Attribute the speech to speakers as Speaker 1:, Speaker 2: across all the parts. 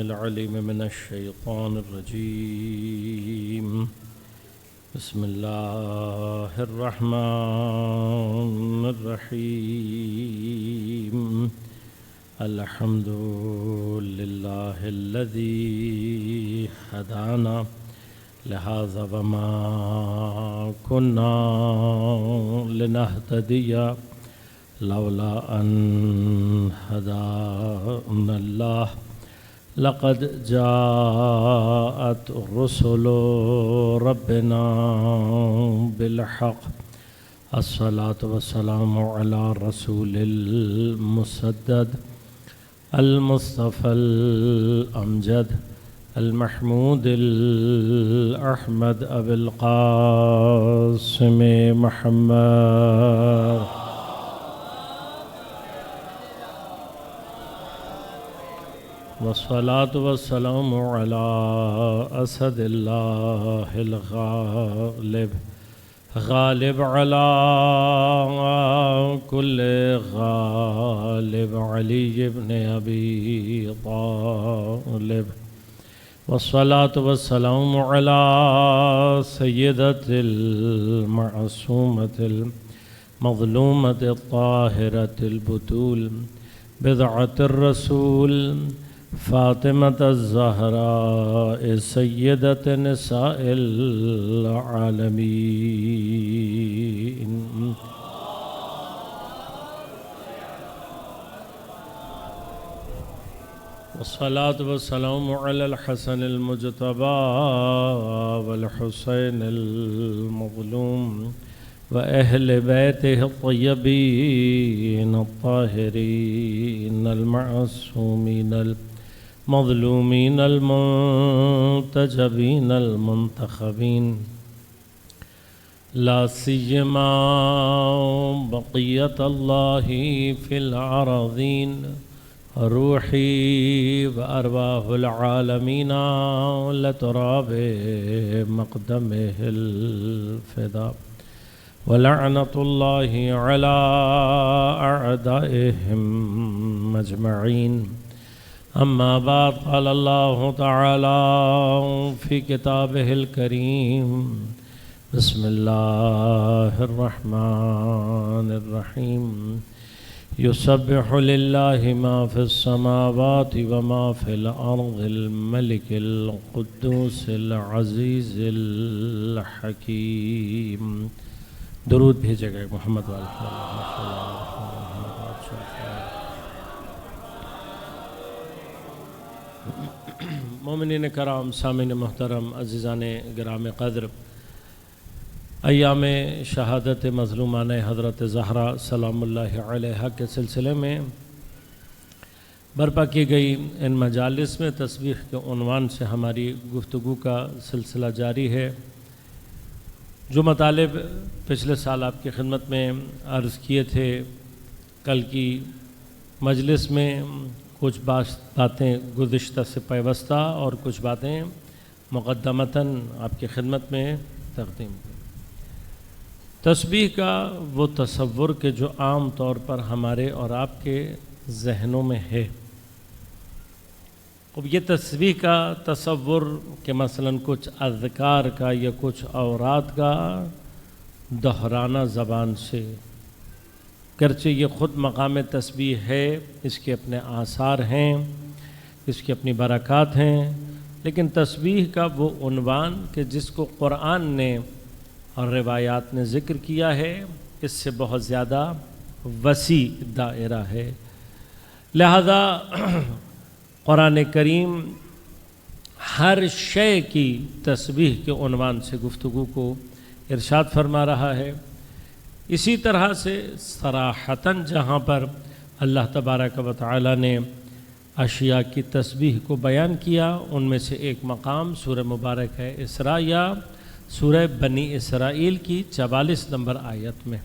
Speaker 1: العليم من الشيطان الرجيم. بسم الله الرحمن الرحيم. الحمد لله الذي هدانا لهذا وما كنا لنهتدي لولا أن هدانا الله. لقد جاءت رسل ربنا بالحق. الصلاة والسلام على رسول المسدد المصطفى الأمجد المحمود الأحمد أبي القاسم محمد والصلاة والسلام على أسد الله الغالب غالب على كل غالب علي بن أبي طالب. والصلاة والسلام على سيدة المعصومة المظلومة الطاهرة البتول بضعة الرسول فاطمة الزهراء سيدة نساء العالمين. والصلاة والسلام على الحسن المجتبى والحسين المظلوم وأهل بيته الطيبين الطاهرين المعصومين المظلومين المنتجبين المنتخبين، لا سيما بقية الله في الأراضين، روحي وأرواح العالمين لتراب مقدمه الفداء. ولعنة الله على أعدائهم أجمعين. أما بعد، قال الله تعالى في كتابه الكريم: بسم الله الرحمن الرحيم. يسبح لله ما في السماوات وما في الأرض الملك القدوس العزيز الحكيم. درود بھیجے گئے محمد والے. مومنین کرام، سامعین محترم، عزیزان گرام قدر، ایام شہادت مظلومان حضرت زہرا سلام اللہ علیہا کے سلسلے میں برپا کی گئی ان مجالس میں تسبیح کے عنوان سے ہماری گفتگو کا سلسلہ جاری ہے. جو مطالب پچھلے سال آپ کی خدمت میں عرض کیے تھے، کل کی مجلس میں کچھ باتیں گزشتہ سے پیوستہ اور کچھ باتیں مقدمتاً آپ کی خدمت میں تقدیم کی. تسبیح کا وہ تصور کہ جو عام طور پر ہمارے اور آپ کے ذہنوں میں ہے، اب یہ تسبیح کا تصور کہ مثلاً کچھ اذکار کا یا کچھ اوراد کا دہرانا زبان سے، گرچہ یہ خود مقام تسبیح ہے، اس کے اپنے آثار ہیں، اس کی اپنی برکات ہیں، لیکن تسبیح کا وہ عنوان کہ جس کو قرآن نے اور روایات نے ذکر کیا ہے، اس سے بہت زیادہ وسیع دائرہ ہے. لہذا قرآن کریم ہر شے کی تسبیح کے عنوان سے گفتگو کو ارشاد فرما رہا ہے. اسی طرح سے صراحتاً جہاں پر اللہ تبارک و تعالی نے اشیاء کی تسبیح کو بیان کیا، ان میں سے ایک مقام سورہ مبارک ہے اسراء یا سورہ بنی اسرائیل کی 44 نمبر آیت میں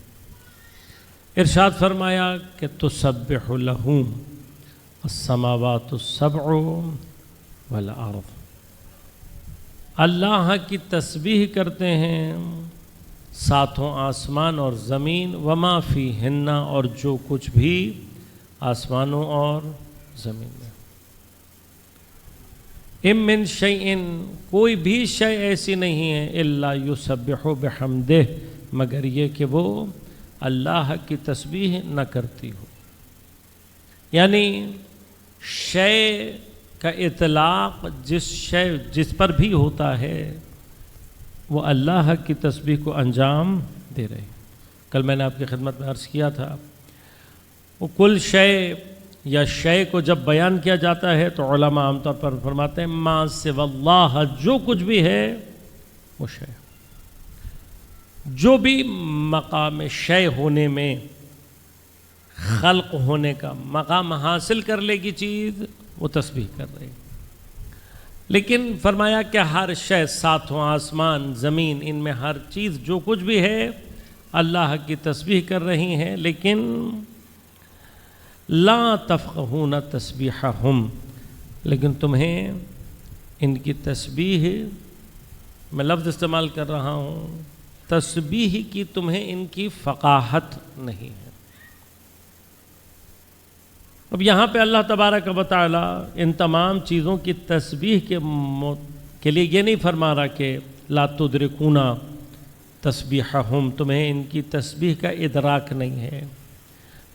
Speaker 1: ارشاد فرمایا کہ تسبح لہم السماوات السبع والارض. اللہ کی تسبیح کرتے ہیں ساتوں آسمان اور زمین، وما فیہن، اور جو کچھ بھی آسمانوں اور زمین میں. ام من شیئن، کوئی بھی شے ایسی نہیں ہے الا یسبح بحمدہ، مگر یہ کہ وہ اللہ کی تسبیح نہ کرتی ہو. یعنی شے کا اطلاق جس پر بھی ہوتا ہے وہ اللہ کی تسبیح کو انجام دے رہے. کل میں نے آپ کی خدمت میں عرض کیا تھا، وہ کل شے یا شے کو جب بیان کیا جاتا ہے تو علماء عام طور پر فرماتے ہیں ما سوی اللہ، جو کچھ بھی ہے وہ شے. جو بھی مقام شے ہونے میں، خلق ہونے کا مقام حاصل کر لے گی چیز، وہ تسبیح کر رہی. لیکن فرمایا کہ ہر شے، ساتوں آسمان زمین، ان میں ہر چیز جو کچھ بھی ہے اللہ کی تسبیح کر رہی ہیں، لیکن لا تفقہون تسبیحہم، لیکن تمہیں ان کی تسبیح، میں لفظ استعمال کر رہا ہوں، تسبیح کی تمہیں ان کی فقاہت نہیں ہے. اب یہاں پہ اللہ تبارک و تعالی ان تمام چیزوں کی تسبیح کے لیے یہ نہیں فرما رہا کہ لا تدرکون تسبیحہم، تمہیں ان کی تسبیح کا ادراک نہیں ہے.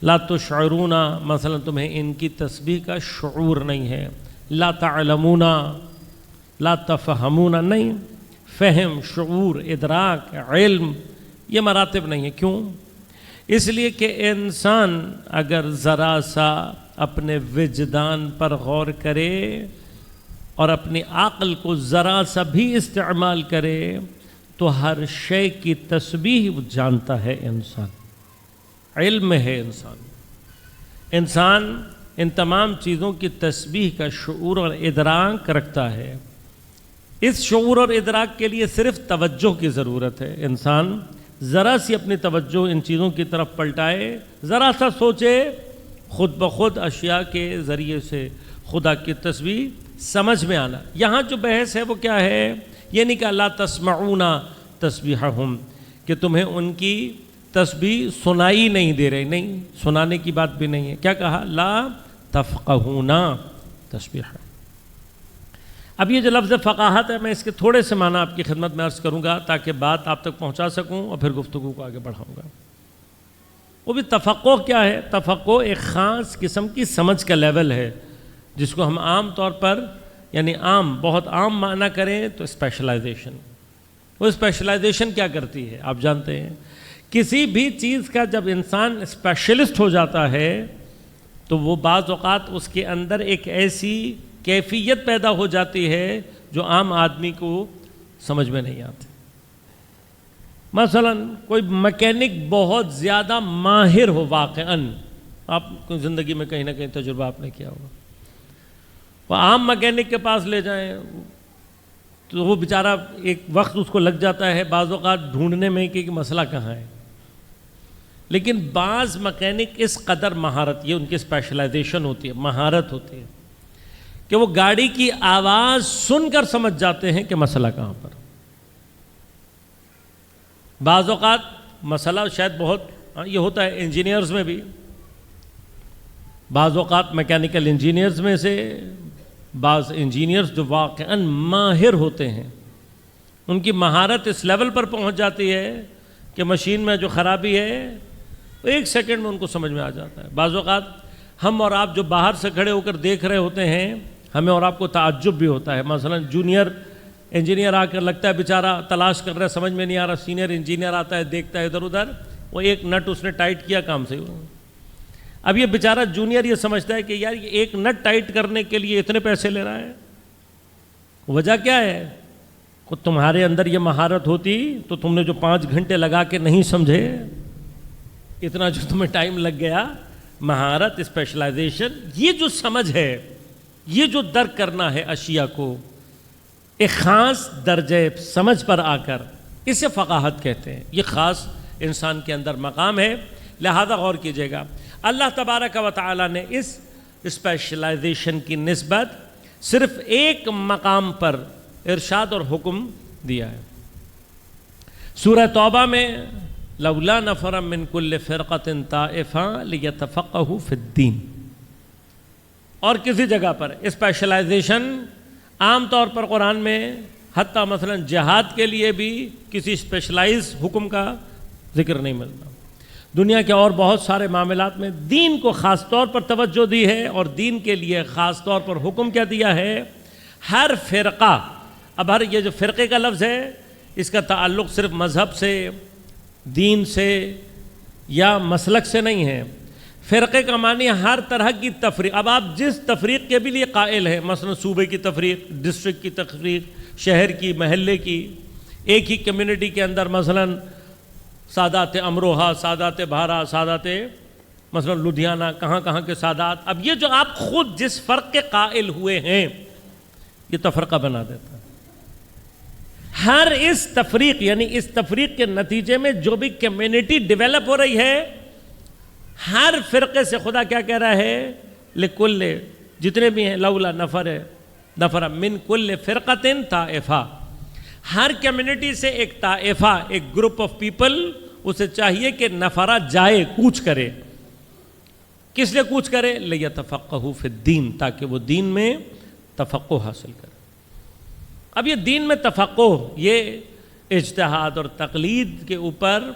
Speaker 1: لا تشعرون، مثلا تمہیں ان کی تسبیح کا شعور نہیں ہے. لا تعلمون، لا تفہمون، نہیں، فہم، شعور، ادراک، علم، یہ مراتب نہیں ہے. کیوں؟ اس لیے کہ انسان اگر ذرا سا اپنے وجدان پر غور کرے اور اپنی عقل کو ذرا سا بھی استعمال کرے تو ہر شے کی تسبیح وہ جانتا ہے. انسان علم میں ہے، انسان ان تمام چیزوں کی تسبیح کا شعور اور ادراک رکھتا ہے. اس شعور اور ادراک کے لیے صرف توجہ کی ضرورت ہے. انسان ذرا سی اپنی توجہ ان چیزوں کی طرف پلٹائے، ذرا سا سوچے، خود بخود اشیاء کے ذریعے سے خدا کی تسبیح سمجھ میں آنا. یہاں جو بحث ہے وہ کیا ہے؟ یہ نہیں کہ لا تسمعون تسبیحہم، کہ تمہیں ان کی تسبیح سنائی نہیں دے رہے، نہیں، سنانے کی بات بھی نہیں ہے. کیا کہا؟ لا تفقہون تسبیحہ. اب یہ جو لفظ فقاہت ہے، میں اس کے تھوڑے سے معنی آپ کی خدمت میں عرض کروں گا تاکہ بات آپ تک پہنچا سکوں اور پھر گفتگو کو آگے بڑھاؤں گا. وہ بھی تفقہ کیا ہے؟ تفقہ ایک خاص قسم کی سمجھ کا لیول ہے جس کو ہم عام طور پر، یعنی بہت عام معنی کریں تو اسپیشلائزیشن. وہ اسپیشلائزیشن کیا کرتی ہے آپ جانتے ہیں؟ کسی بھی چیز کا جب انسان اسپیشلسٹ ہو جاتا ہے تو وہ بعض اوقات اس کے اندر ایک ایسی کیفیت پیدا ہو جاتی ہے جو عام آدمی کو سمجھ میں نہیں آتی. مثلا کوئی میکینک بہت زیادہ ماہر ہو، واقعاً آپ کو زندگی میں کہیں نہ کہیں تجربہ آپ نے کیا ہوگا، وہ عام میکینک کے پاس لے جائیں تو وہ بیچارہ ایک وقت اس کو لگ جاتا ہے بعض اوقات ڈھونڈنے میں کہ مسئلہ کہاں ہے. لیکن بعض میکینک اس قدر مہارت، یہ ان کی اسپیشلائزیشن ہوتی ہے، مہارت ہوتی ہے، کہ وہ گاڑی کی آواز سن کر سمجھ جاتے ہیں کہ مسئلہ کہاں پر. بعض اوقات مسئلہ شاید بہت یہ ہوتا ہے انجینئرز میں بھی، بعض اوقات میکینیکل انجینئرز میں سے بعض انجینئرز جو واقعاً ماہر ہوتے ہیں، ان کی مہارت اس لیول پر پہنچ جاتی ہے کہ مشین میں جو خرابی ہے ایک سیکنڈ میں ان کو سمجھ میں آ جاتا ہے. بعض اوقات ہم اور آپ جو باہر سے کھڑے ہو کر دیکھ رہے ہوتے ہیں، ہمیں اور آپ کو تعجب بھی ہوتا ہے. مثلا جونیئر انجینئر آ کر لگتا ہے بیچارہ تلاش کر رہا ہے، سمجھ میں نہیں آ رہا، سینئر انجینئر آتا ہے، دیکھتا ہے ادھر ادھر، وہ ایک نٹ اس نے ٹائٹ کیا، کام سے. اب یہ بیچارہ جونیئر یہ سمجھتا ہے کہ یار یہ ایک نٹ ٹائٹ کرنے کے لیے اتنے پیسے لے رہا ہے، وجہ کیا ہے؟ تمہارے اندر یہ مہارت ہوتی تو تم نے جو 5 گھنٹے لگا کے نہیں سمجھے، اتنا جو تمہیں ٹائم لگ گیا. مہارت، اسپیشلائزیشن، یہ جو سمجھ ہے، یہ جو درک کرنا ہے اشیاء کو ایک خاص درجے سمجھ پر آ کر، اسے فقاہت کہتے ہیں. یہ خاص انسان کے اندر مقام ہے. لہذا غور کیجیے گا، اللہ تبارک و تعالی نے اس اسپیشلائزیشن کی نسبت صرف ایک مقام پر ارشاد اور حکم دیا ہے. سورہ توبہ میں لولا نفر من کل فرقۃ طائفہ لیتفقہوا فی الدین، اور کسی جگہ پر اسپیشلائزیشن عام طور پر قرآن میں حتیٰ مثلا جہاد کے لیے بھی کسی اسپیشلائز حکم کا ذکر نہیں ملتا. دنیا کے اور بہت سارے معاملات میں دین کو خاص طور پر توجہ دی ہے اور دین کے لیے خاص طور پر حکم کیا دیا ہے. ہر فرقہ، اب یہ جو فرقے کا لفظ ہے اس کا تعلق صرف مذہب سے، دین سے یا مسلک سے نہیں ہے. فرقے کا معنی ہر طرح کی تفریق. اب آپ جس تفریق کے بھی لیے قائل ہیں، مثلا صوبے کی تفریق، ڈسٹرکٹ کی تفریق، شہر کی، محلے کی، ایک ہی کمیونٹی کے اندر مثلا سادات امروہہ، سادات بھارا، سادات مثلا لدھیانہ، کہاں کے سادات. اب یہ جو آپ خود جس فرق کے قائل ہوئے ہیں یہ تفرقہ بنا دیتا ہے. ہر اس تفریق یعنی اس تفریق کے نتیجے میں جو بھی کمیونٹی ڈیولپ ہو رہی ہے، ہر فرقے سے خدا کیا کہہ رہا ہے، لکل، جتنے بھی ہیں، لولا نفر من کل فرقۃ طائفہ، ہر کمیونٹی سے ایک طائفہ، ایک گروپ آف پیپل، اسے چاہیے کہ نفرہ جائے، کوچ کرے. کس لیے کوچ کرے؟ لیتفقہوا فی الدین، تاکہ وہ دین میں تفقہ حاصل کرے. اب یہ دین میں تفقہ، یہ اجتہاد اور تقلید کے اوپر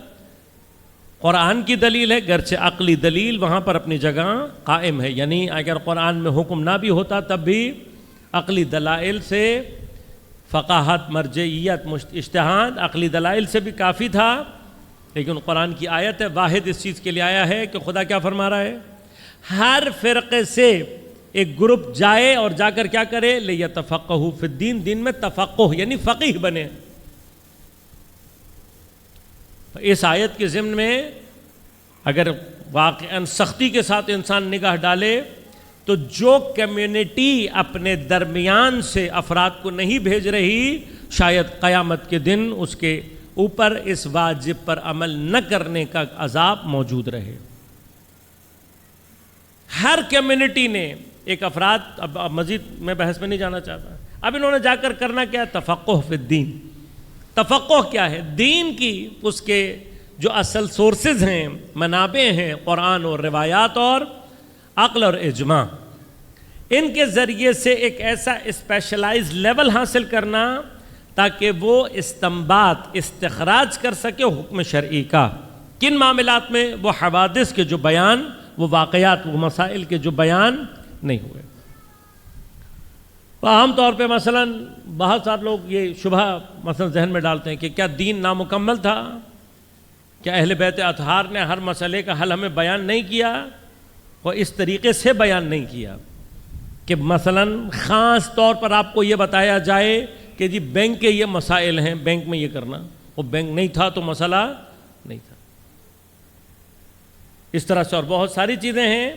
Speaker 1: قرآن کی دلیل ہے، گرچہ عقلی دلیل وہاں پر اپنی جگہ قائم ہے. یعنی اگر قرآن میں حکم نہ بھی ہوتا تب بھی عقلی دلائل سے، فقاہت، مرجعیت، اجتہاد عقلی دلائل سے بھی کافی تھا. لیکن قرآن کی آیت ہے، واحد اس چیز کے لیے آیا ہے کہ خدا کیا فرما رہا ہے، ہر فرقے سے ایک گروپ جائے اور جا کر کیا کرے، لیتفقہوا فی الدین، دین میں تفقہ یعنی فقیہ بنے. اس آیت کے ضمن میں اگر واقعاً سختی کے ساتھ انسان نگاہ ڈالے تو جو کمیونٹی اپنے درمیان سے افراد کو نہیں بھیج رہی، شاید قیامت کے دن اس کے اوپر اس واجب پر عمل نہ کرنے کا عذاب موجود رہے. ہر کمیونٹی نے ایک افراد، اب مزید میں بحث میں نہیں جانا چاہتا، اب انہوں نے جا کر کرنا کیا ہے، تفقہ فی الدین. تفقہ کیا ہے؟ دین کی اس کے جو اصل سورسز ہیں، منابع ہیں، قرآن اور روایات اور عقل اور اجماع، ان کے ذریعے سے ایک ایسا اسپیشلائز لیول حاصل کرنا تاکہ وہ استنباط، استخراج کر سکے حکم شرعی کا. کن معاملات میں؟ وہ حوادث کے جو بیان، وہ واقعات، وہ مسائل کے جو بیان نہیں ہوئے. عام طور پہ مثلا بہت سارے لوگ یہ شبہ مثلا ذہن میں ڈالتے ہیں کہ کیا دین نامکمل تھا؟ کیا اہل بیت اطہار نے ہر مسئلے کا حل ہمیں بیان نہیں کیا؟ اور اس طریقے سے بیان نہیں کیا کہ مثلا خاص طور پر آپ کو یہ بتایا جائے کہ جی بینک کے یہ مسائل ہیں، بینک میں یہ کرنا، وہ بینک نہیں تھا تو مسئلہ نہیں تھا. اس طرح سے اور بہت ساری چیزیں ہیں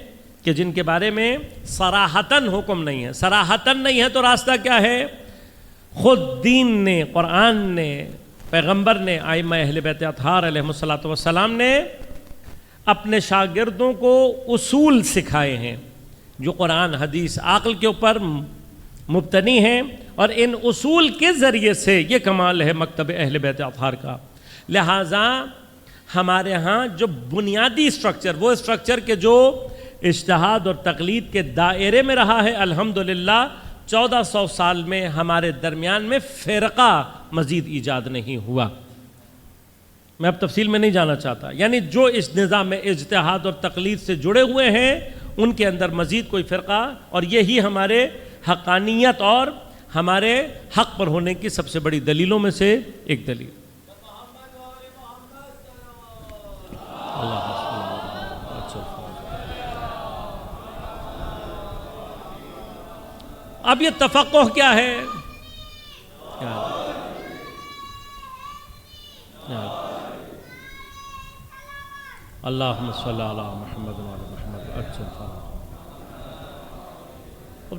Speaker 1: کہ جن کے بارے میں صراحتاً حکم نہیں ہے. صراحتاً نہیں ہے تو راستہ کیا ہے؟ خود دین نے، قرآن نے، پیغمبر نے، ائمہ اہل بیت اطہار علیہ الصلوۃ والسلام نے اپنے شاگردوں کو اصول سکھائے ہیں جو قرآن، حدیث، عقل کے اوپر مبتنی ہیں، اور ان اصول کے ذریعے سے یہ کمال ہے مکتب اہل بیت اطہار کا. لہٰذا ہمارے ہاں جو بنیادی اسٹرکچر، وہ اسٹرکچر کے جو اجتہاد اور تقلید کے دائرے میں رہا ہے، الحمدللہ 1400 سال میں ہمارے درمیان میں فرقہ مزید ایجاد نہیں ہوا. میں اب تفصیل میں نہیں جانا چاہتا. یعنی جو اس نظام میں اجتہاد اور تقلید سے جڑے ہوئے ہیں ان کے اندر مزید کوئی فرقہ، اور یہی ہمارے حقانیت اور ہمارے حق پر ہونے کی سب سے بڑی دلیلوں میں سے ایک دلیل. اب یہ تفقہ کیا ہے؟ اللہم صلی علی محمد وعلی محمد.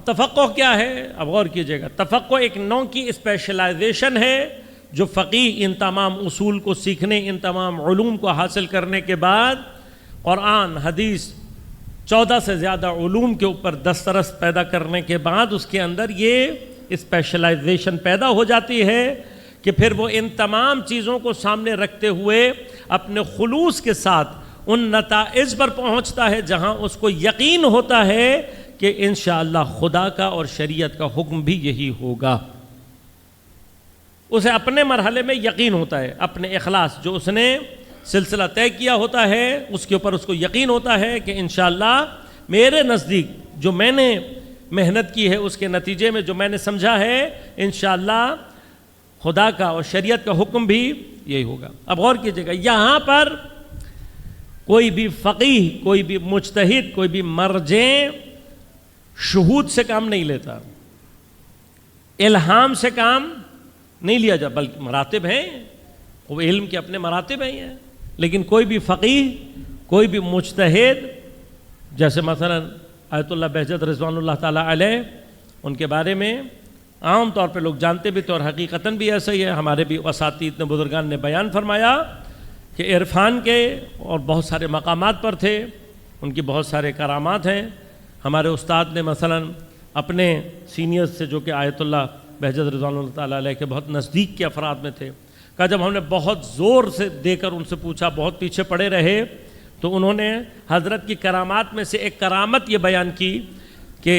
Speaker 1: تفقہ کیا ہے؟ اب غور کیجئے گا. تفقہ ایک نوع کی اسپیشلائزیشن ہے جو فقیہ ان تمام اصول کو سیکھنے، ان تمام علوم کو حاصل کرنے کے بعد قرآن، حدیث، 14 سے زیادہ علوم کے اوپر دسترس پیدا کرنے کے بعد اس کے اندر یہ اسپیشلائزیشن پیدا ہو جاتی ہے کہ پھر وہ ان تمام چیزوں کو سامنے رکھتے ہوئے اپنے خلوص کے ساتھ ان نتائج پر پہنچتا ہے جہاں اس کو یقین ہوتا ہے کہ انشاءاللہ خدا کا اور شریعت کا حکم بھی یہی ہوگا. اسے اپنے مرحلے میں یقین ہوتا ہے، اپنے اخلاص جو اس نے سلسلہ طے کیا ہوتا ہے اس کے اوپر اس کو یقین ہوتا ہے کہ انشاءاللہ میرے نزدیک جو میں نے محنت کی ہے اس کے نتیجے میں جو میں نے سمجھا ہے انشاءاللہ خدا کا اور شریعت کا حکم بھی یہی ہوگا. اب غور کیجئے گا، یہاں پر کوئی بھی فقیہ، کوئی بھی مجتہد، کوئی بھی مرجع شہود سے کام نہیں لیتا، الہام سے کام نہیں لیا جا، بلکہ مراتب ہیں، وہ علم کے اپنے مراتب ہیں، لیکن کوئی بھی فقیہ، کوئی بھی مجتہد، جیسے مثلا آیت اللہ بہجت رضوان اللہ تعالیٰ علیہ، ان کے بارے میں عام طور پہ لوگ جانتے بھی تھے اور حقیقتاً بھی ایسا ہی ہے. ہمارے بھی اساتید نے، بزرگان نے بیان فرمایا کہ عرفان کے اور بہت سارے مقامات پر تھے، ان کی بہت سارے کرامات ہیں. ہمارے استاد نے مثلا اپنے سینئر سے جو کہ آیت اللہ بہجت رضوان اللہ تعالیٰ علیہ کے بہت نزدیک کے افراد میں تھے، کہا جب ہم نے بہت زور سے دے کر ان سے پوچھا، بہت پیچھے پڑے رہے، تو انہوں نے حضرت کی کرامات میں سے ایک کرامت یہ بیان کی کہ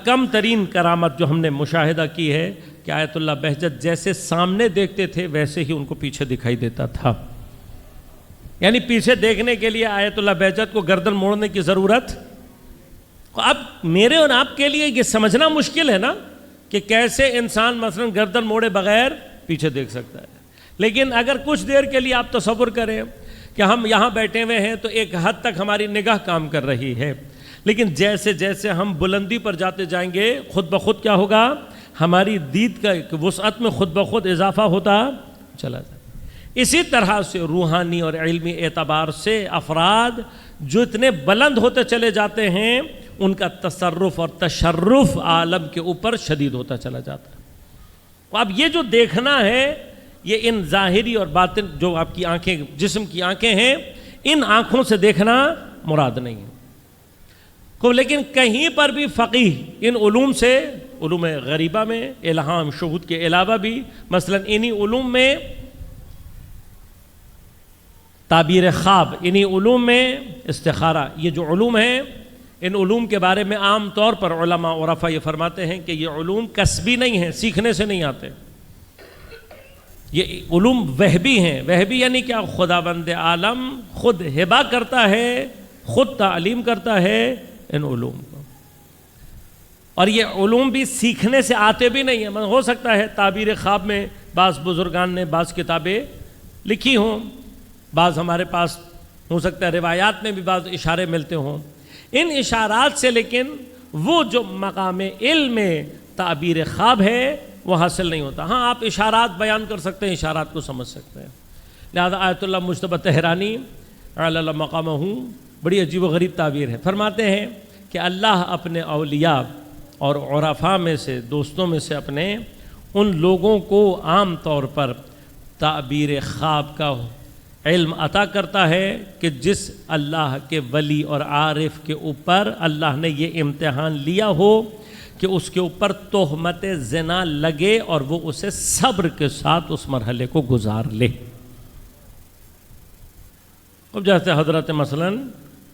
Speaker 1: کم ترین کرامت جو ہم نے مشاہدہ کی ہے کہ آیت اللہ بہجت جیسے سامنے دیکھتے تھے ویسے ہی ان کو پیچھے دکھائی دیتا تھا. یعنی پیچھے دیکھنے کے لیے آیت اللہ بہجت کو گردن موڑنے کی ضرورت. اب میرے اور آپ کے لیے یہ سمجھنا مشکل ہے نا کہ کیسے انسان مثلا گردن موڑے بغیر پیچھے دیکھ سکتا ہے. لیکن اگر کچھ دیر کے لیے آپ تصور کریں کہ ہم یہاں بیٹھے ہوئے ہیں تو ایک حد تک ہماری نگاہ کام کر رہی ہے، لیکن جیسے جیسے ہم بلندی پر جاتے جائیں گے خود بخود کیا ہوگا، ہماری دید کا وسعت میں خود بخود اضافہ ہوتا چلا جائے. اسی طرح سے روحانی اور علمی اعتبار سے افراد جو اتنے بلند ہوتے چلے جاتے ہیں ان کا تصرف اور تشرف عالم کے اوپر شدید ہوتا چلا جاتا ہے. اب یہ جو دیکھنا ہے یہ ان ظاہری اور باطن جو آپ کی آنکھیں، جسم کی آنکھیں ہیں، ان آنکھوں سے دیکھنا مراد نہیں ہے. لیکن کہیں پر بھی فقیہ ان علوم سے، علوم غریبہ میں الہام شہود کے علاوہ بھی مثلا انہی علوم میں تعبیر خواب، انہی علوم میں استخارہ، یہ جو علوم ہیں ان علوم کے بارے میں عام طور پر علماء عرفاء یہ فرماتے ہیں کہ یہ علوم کسبی نہیں ہیں، سیکھنے سے نہیں آتے. یہ علوم وہبی ہیں. وہبی یعنی کیا؟ خداوند عالم خود ہبہ کرتا ہے، خود تعلیم کرتا ہے ان علوم کو. اور یہ علوم بھی سیکھنے سے آتے بھی نہیں ہیں. ہو سکتا ہے تعبیر خواب میں بعض بزرگان نے بعض کتابیں لکھی ہوں، بعض ہمارے پاس ہو سکتا ہے روایات میں بھی بعض اشارے ملتے ہوں. ان اشارات سے لیکن وہ جو مقام علم تعبیر خواب ہے وہ حاصل نہیں ہوتا. ہاں آپ اشارات بیان کر سکتے ہیں، اشارات کو سمجھ سکتے ہیں. لہذا آیت اللہ مجتبی طہرانی علی اللہ مقامہ بڑی عجیب و غریب تعبیر ہے. فرماتے ہیں کہ اللہ اپنے اولیاء اور عرفاء میں سے، دوستوں میں سے اپنے ان لوگوں کو عام طور پر تعبیر خواب کا علم عطا کرتا ہے کہ جس اللہ کے ولی اور عارف کے اوپر اللہ نے یہ امتحان لیا ہو کہ اس کے اوپر تہمت زنا لگے اور وہ اسے صبر کے ساتھ اس مرحلے کو گزار لے. اب جیسے حضرت مثلا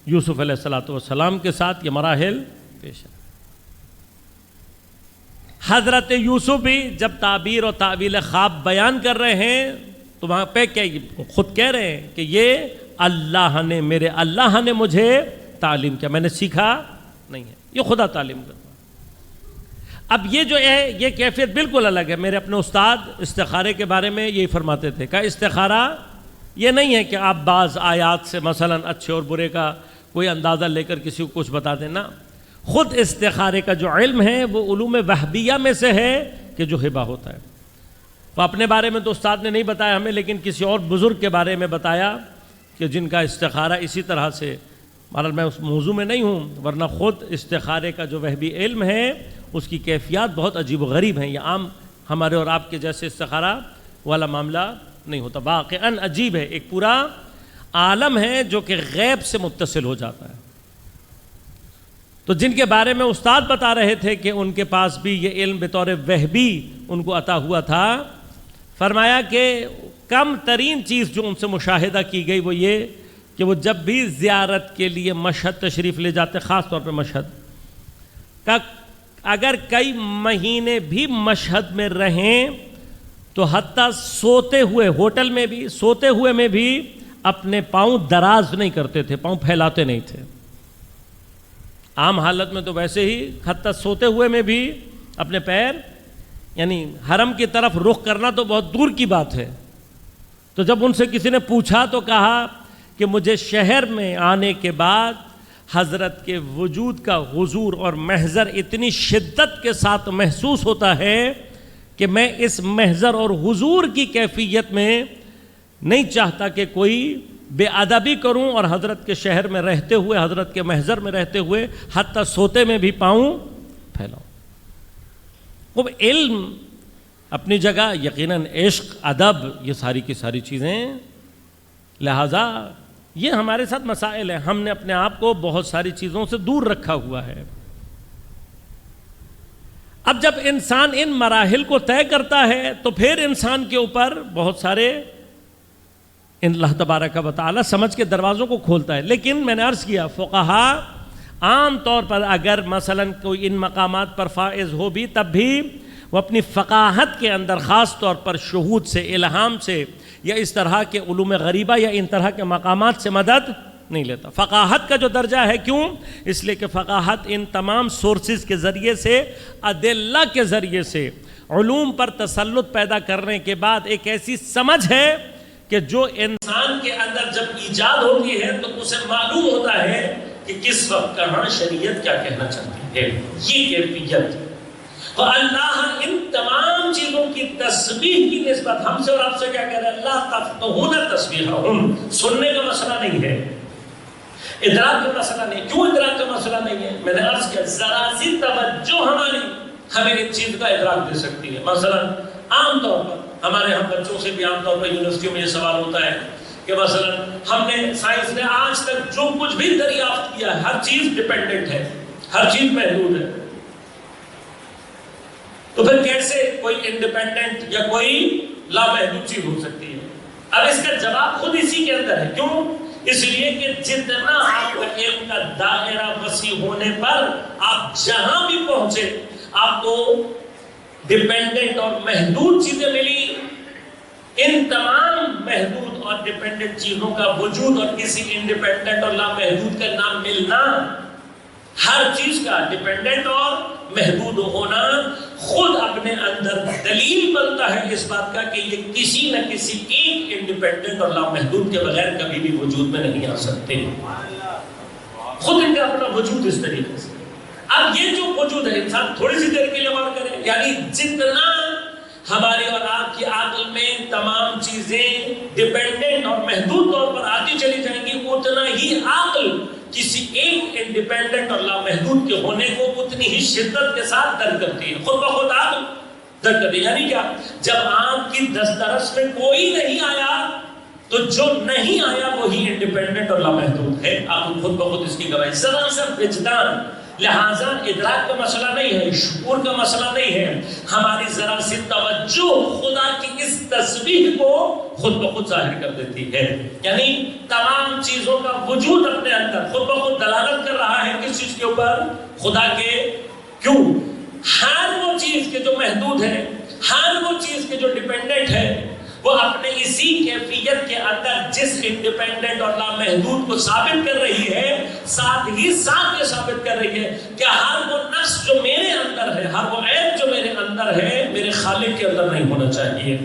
Speaker 1: یوسف علیہ السلام کے ساتھ یہ مراحل پیش ہے. حضرت یوسف بھی جب تعبیر اور تعویل خواب بیان کر رہے ہیں تو وہاں پہ کیا خود کہہ رہے ہیں کہ یہ اللہ نے، میرے اللہ نے مجھے تعلیم کیا، میں نے سیکھا نہیں ہے، یہ خدا تعلیم کرتا. اب یہ جو ہے یہ کیفیت بالکل الگ ہے. میرے اپنے استاد استخارے کے بارے میں یہی فرماتے تھے کہ استخارہ یہ نہیں ہے کہ آپ بعض آیات سے مثلا اچھے اور برے کا کوئی اندازہ لے کر کسی کو کچھ بتا دینا. خود استخارے کا جو علم ہے وہ علوم وہبیہ میں سے ہے کہ جو ہبہ ہوتا ہے. وہ اپنے بارے میں تو استاد نے نہیں بتایا ہمیں، لیکن کسی اور بزرگ کے بارے میں بتایا کہ جن کا استخارہ اسی طرح سے، مگر میں اس موضوع میں نہیں ہوں، ورنہ خود استخارے کا جو وہبی علم ہے اس کی کیفیات بہت عجیب و غریب ہیں. یہ عام ہمارے اور آپ کے جیسے استخارہ والا معاملہ نہیں ہوتا. واقعاً عجیب ہے. ایک پورا عالم ہے جو کہ غیب سے متصل ہو جاتا ہے. تو جن کے بارے میں استاد بتا رہے تھے کہ ان کے پاس بھی یہ علم بطور وہبی ان کو عطا ہوا تھا، فرمایا کہ کم ترین چیز جو ان سے مشاہدہ کی گئی وہ یہ کہ وہ جب بھی زیارت کے لیے مشہد تشریف لے جاتے، خاص طور پہ مشہد، کہ اگر کئی مہینے بھی مشہد میں رہیں تو حتیٰ سوتے ہوئے ہوٹل میں بھی سوتے ہوئے میں بھی اپنے پاؤں دراز نہیں کرتے تھے، پاؤں پھیلاتے نہیں تھے. عام حالت میں تو ویسے ہی حتیٰ سوتے ہوئے میں بھی اپنے پیر، یعنی حرم کی طرف رخ کرنا تو بہت دور کی بات ہے. تو جب ان سے کسی نے پوچھا تو کہا کہ مجھے شہر میں آنے کے بعد حضرت کے وجود کا حضور اور محضر اتنی شدت کے ساتھ محسوس ہوتا ہے کہ میں اس محضر اور حضور کی کیفیت میں نہیں چاہتا کہ کوئی بے ادبی کروں اور حضرت کے شہر میں رہتے ہوئے، حضرت کے محضر میں رہتے ہوئے حتیٰ سوتے میں بھی پاؤں پھیلاؤں. وہ علم اپنی جگہ، یقیناً عشق، ادب، یہ ساری کی ساری چیزیں، لہٰذا یہ ہمارے ساتھ مسائل ہیں. ہم نے اپنے آپ کو بہت ساری چیزوں سے دور رکھا ہوا ہے. اب جب انسان ان مراحل کو طے کرتا ہے تو پھر انسان کے اوپر بہت سارے اللہ تبارک و تعالی سمجھ کے دروازوں کو کھولتا ہے. لیکن میں نے عرض کیا فقہا عام طور پر اگر مثلا کوئی ان مقامات پر فائز ہو بھی تب بھی وہ اپنی فقاہت کے اندر خاص طور پر شہود سے، الہام سے، یا اس طرح کے علوم غریبہ یا ان طرح کے مقامات سے مدد نہیں لیتا. فقاہت کا جو درجہ ہے، کیوں؟ اس لیے کہ فقاہت ان تمام سورسز کے ذریعے سے، ادلہ کے ذریعے سے علوم پر تسلط پیدا کرنے کے بعد ایک ایسی سمجھ ہے کہ جو انسان کے اندر جب ایجاد ہوتی ہے تو اسے معلوم ہوتا ہے کہ کس وقت کہاں شریعت کیا کہنا چاہتی ہے. یہ کیفیت. تو اللہ ان تمام چیزوں کی تسبیح کی نسبت ہم سے اور آپ سے کیا کہہ رہے ہیں؟ اللہ تفقہون تسبیحہم. سننے کا مسئلہ نہیں ہے، ادراک کا مسئلہ نہیں. کیوں ادراک کا مسئلہ نہیں ہے؟ میں نے عرض کیا ذرا سی توجہ ہماری ہمیں اس چیز کا ادراک دے سکتی ہے. مثلا عام طور پر ہمارے ہم بچوں سے بھی عام طور پر یونیورسٹیوں میں یہ سوال ہوتا ہے کہ مثلا ہم نے سائنس نے آج تک جو کچھ بھی دریافت کیا ہے ہر چیز ڈیپینڈنٹ ہے، ہر چیز محدود ہے. تو پھر کیسے کوئی انڈیپینڈنٹ یا کوئی لامحدود چیز ہو سکتی ہے؟ اب اس کا جواب خود اسی کے اندر ہے. کیوں؟ اس لیے کہ جتنا آپ کا علم کا دائرہ وسیع ہونے پر آپ جہاں بھی پہنچے آپ کو ڈیپینڈنٹ اور محدود چیزیں ملی. ان تمام محدود اور ڈیپینڈنٹ چیزوں کا وجود اور کسی انڈیپینڈنٹ اور لامحدود کا نام ملنا، ہر چیز کا ڈیپینڈنٹ اور محدود ہونا خود اپنے اندر دلیل بنتا ہے اس بات کا کہ یہ کسی نہ کسی ایک انڈیپینڈنٹ اور لامحدود کے بغیر کبھی بھی وجود میں نہیں آ سکتے. خود ان کا اپنا وجود اس طریقے سے. اب یہ جو وجود ہے انسان تھوڑی سی دیر کے لیے غور کرے، یعنی جتنا ہماری اور آپ کی عقل میں تمام چیزیں ڈیپینڈنٹ اور محدود طور پر آتی چلی جائیں گی، اتنا ہی عقل کسی ایک انڈیپینڈنٹ اور لامحدود کے ہونے کو اتنی ہی شدت کے ساتھ درک کرتی ہے. خود بخود عقل درک کرتی ہے. یعنی کیا؟ جب آپ کی دسترس میں کوئی نہیں آیا تو جو نہیں آیا وہی انڈیپینڈنٹ اور لامحدود ہے. آپ خود بخود اس کی گواہی. ذرا سا وجدان، لہٰذا ادراک کا مسئلہ نہیں ہے، شعور کا مسئلہ نہیں ہے. ہماری ذرا سی توجہ خدا کی اس تسبیح کو خود بخود ظاہر کر دیتی ہے. یعنی تمام چیزوں کا وجود اپنے اندر خود بخود دلالت کر رہا ہے کس چیز کے اوپر؟ خدا کے. کیوں؟ ہر وہ چیز کے جو محدود ہے، ہر وہ چیز کے جو ڈیپینڈنٹ ہے، وہ اپنے اسی کیفیت کے اندر جس انڈیپینڈنٹ اور لامحدود کو ثابت کر رہی ہے، ساتھ ہی ساتھ یہ ثابت کر رہی ہے کہ ہر وہ نقص جو میرے اندر ہے، ہر وہ عیب جو میرے اندر ہے، میرے خالق کے اندر نہیں ہونا چاہیے.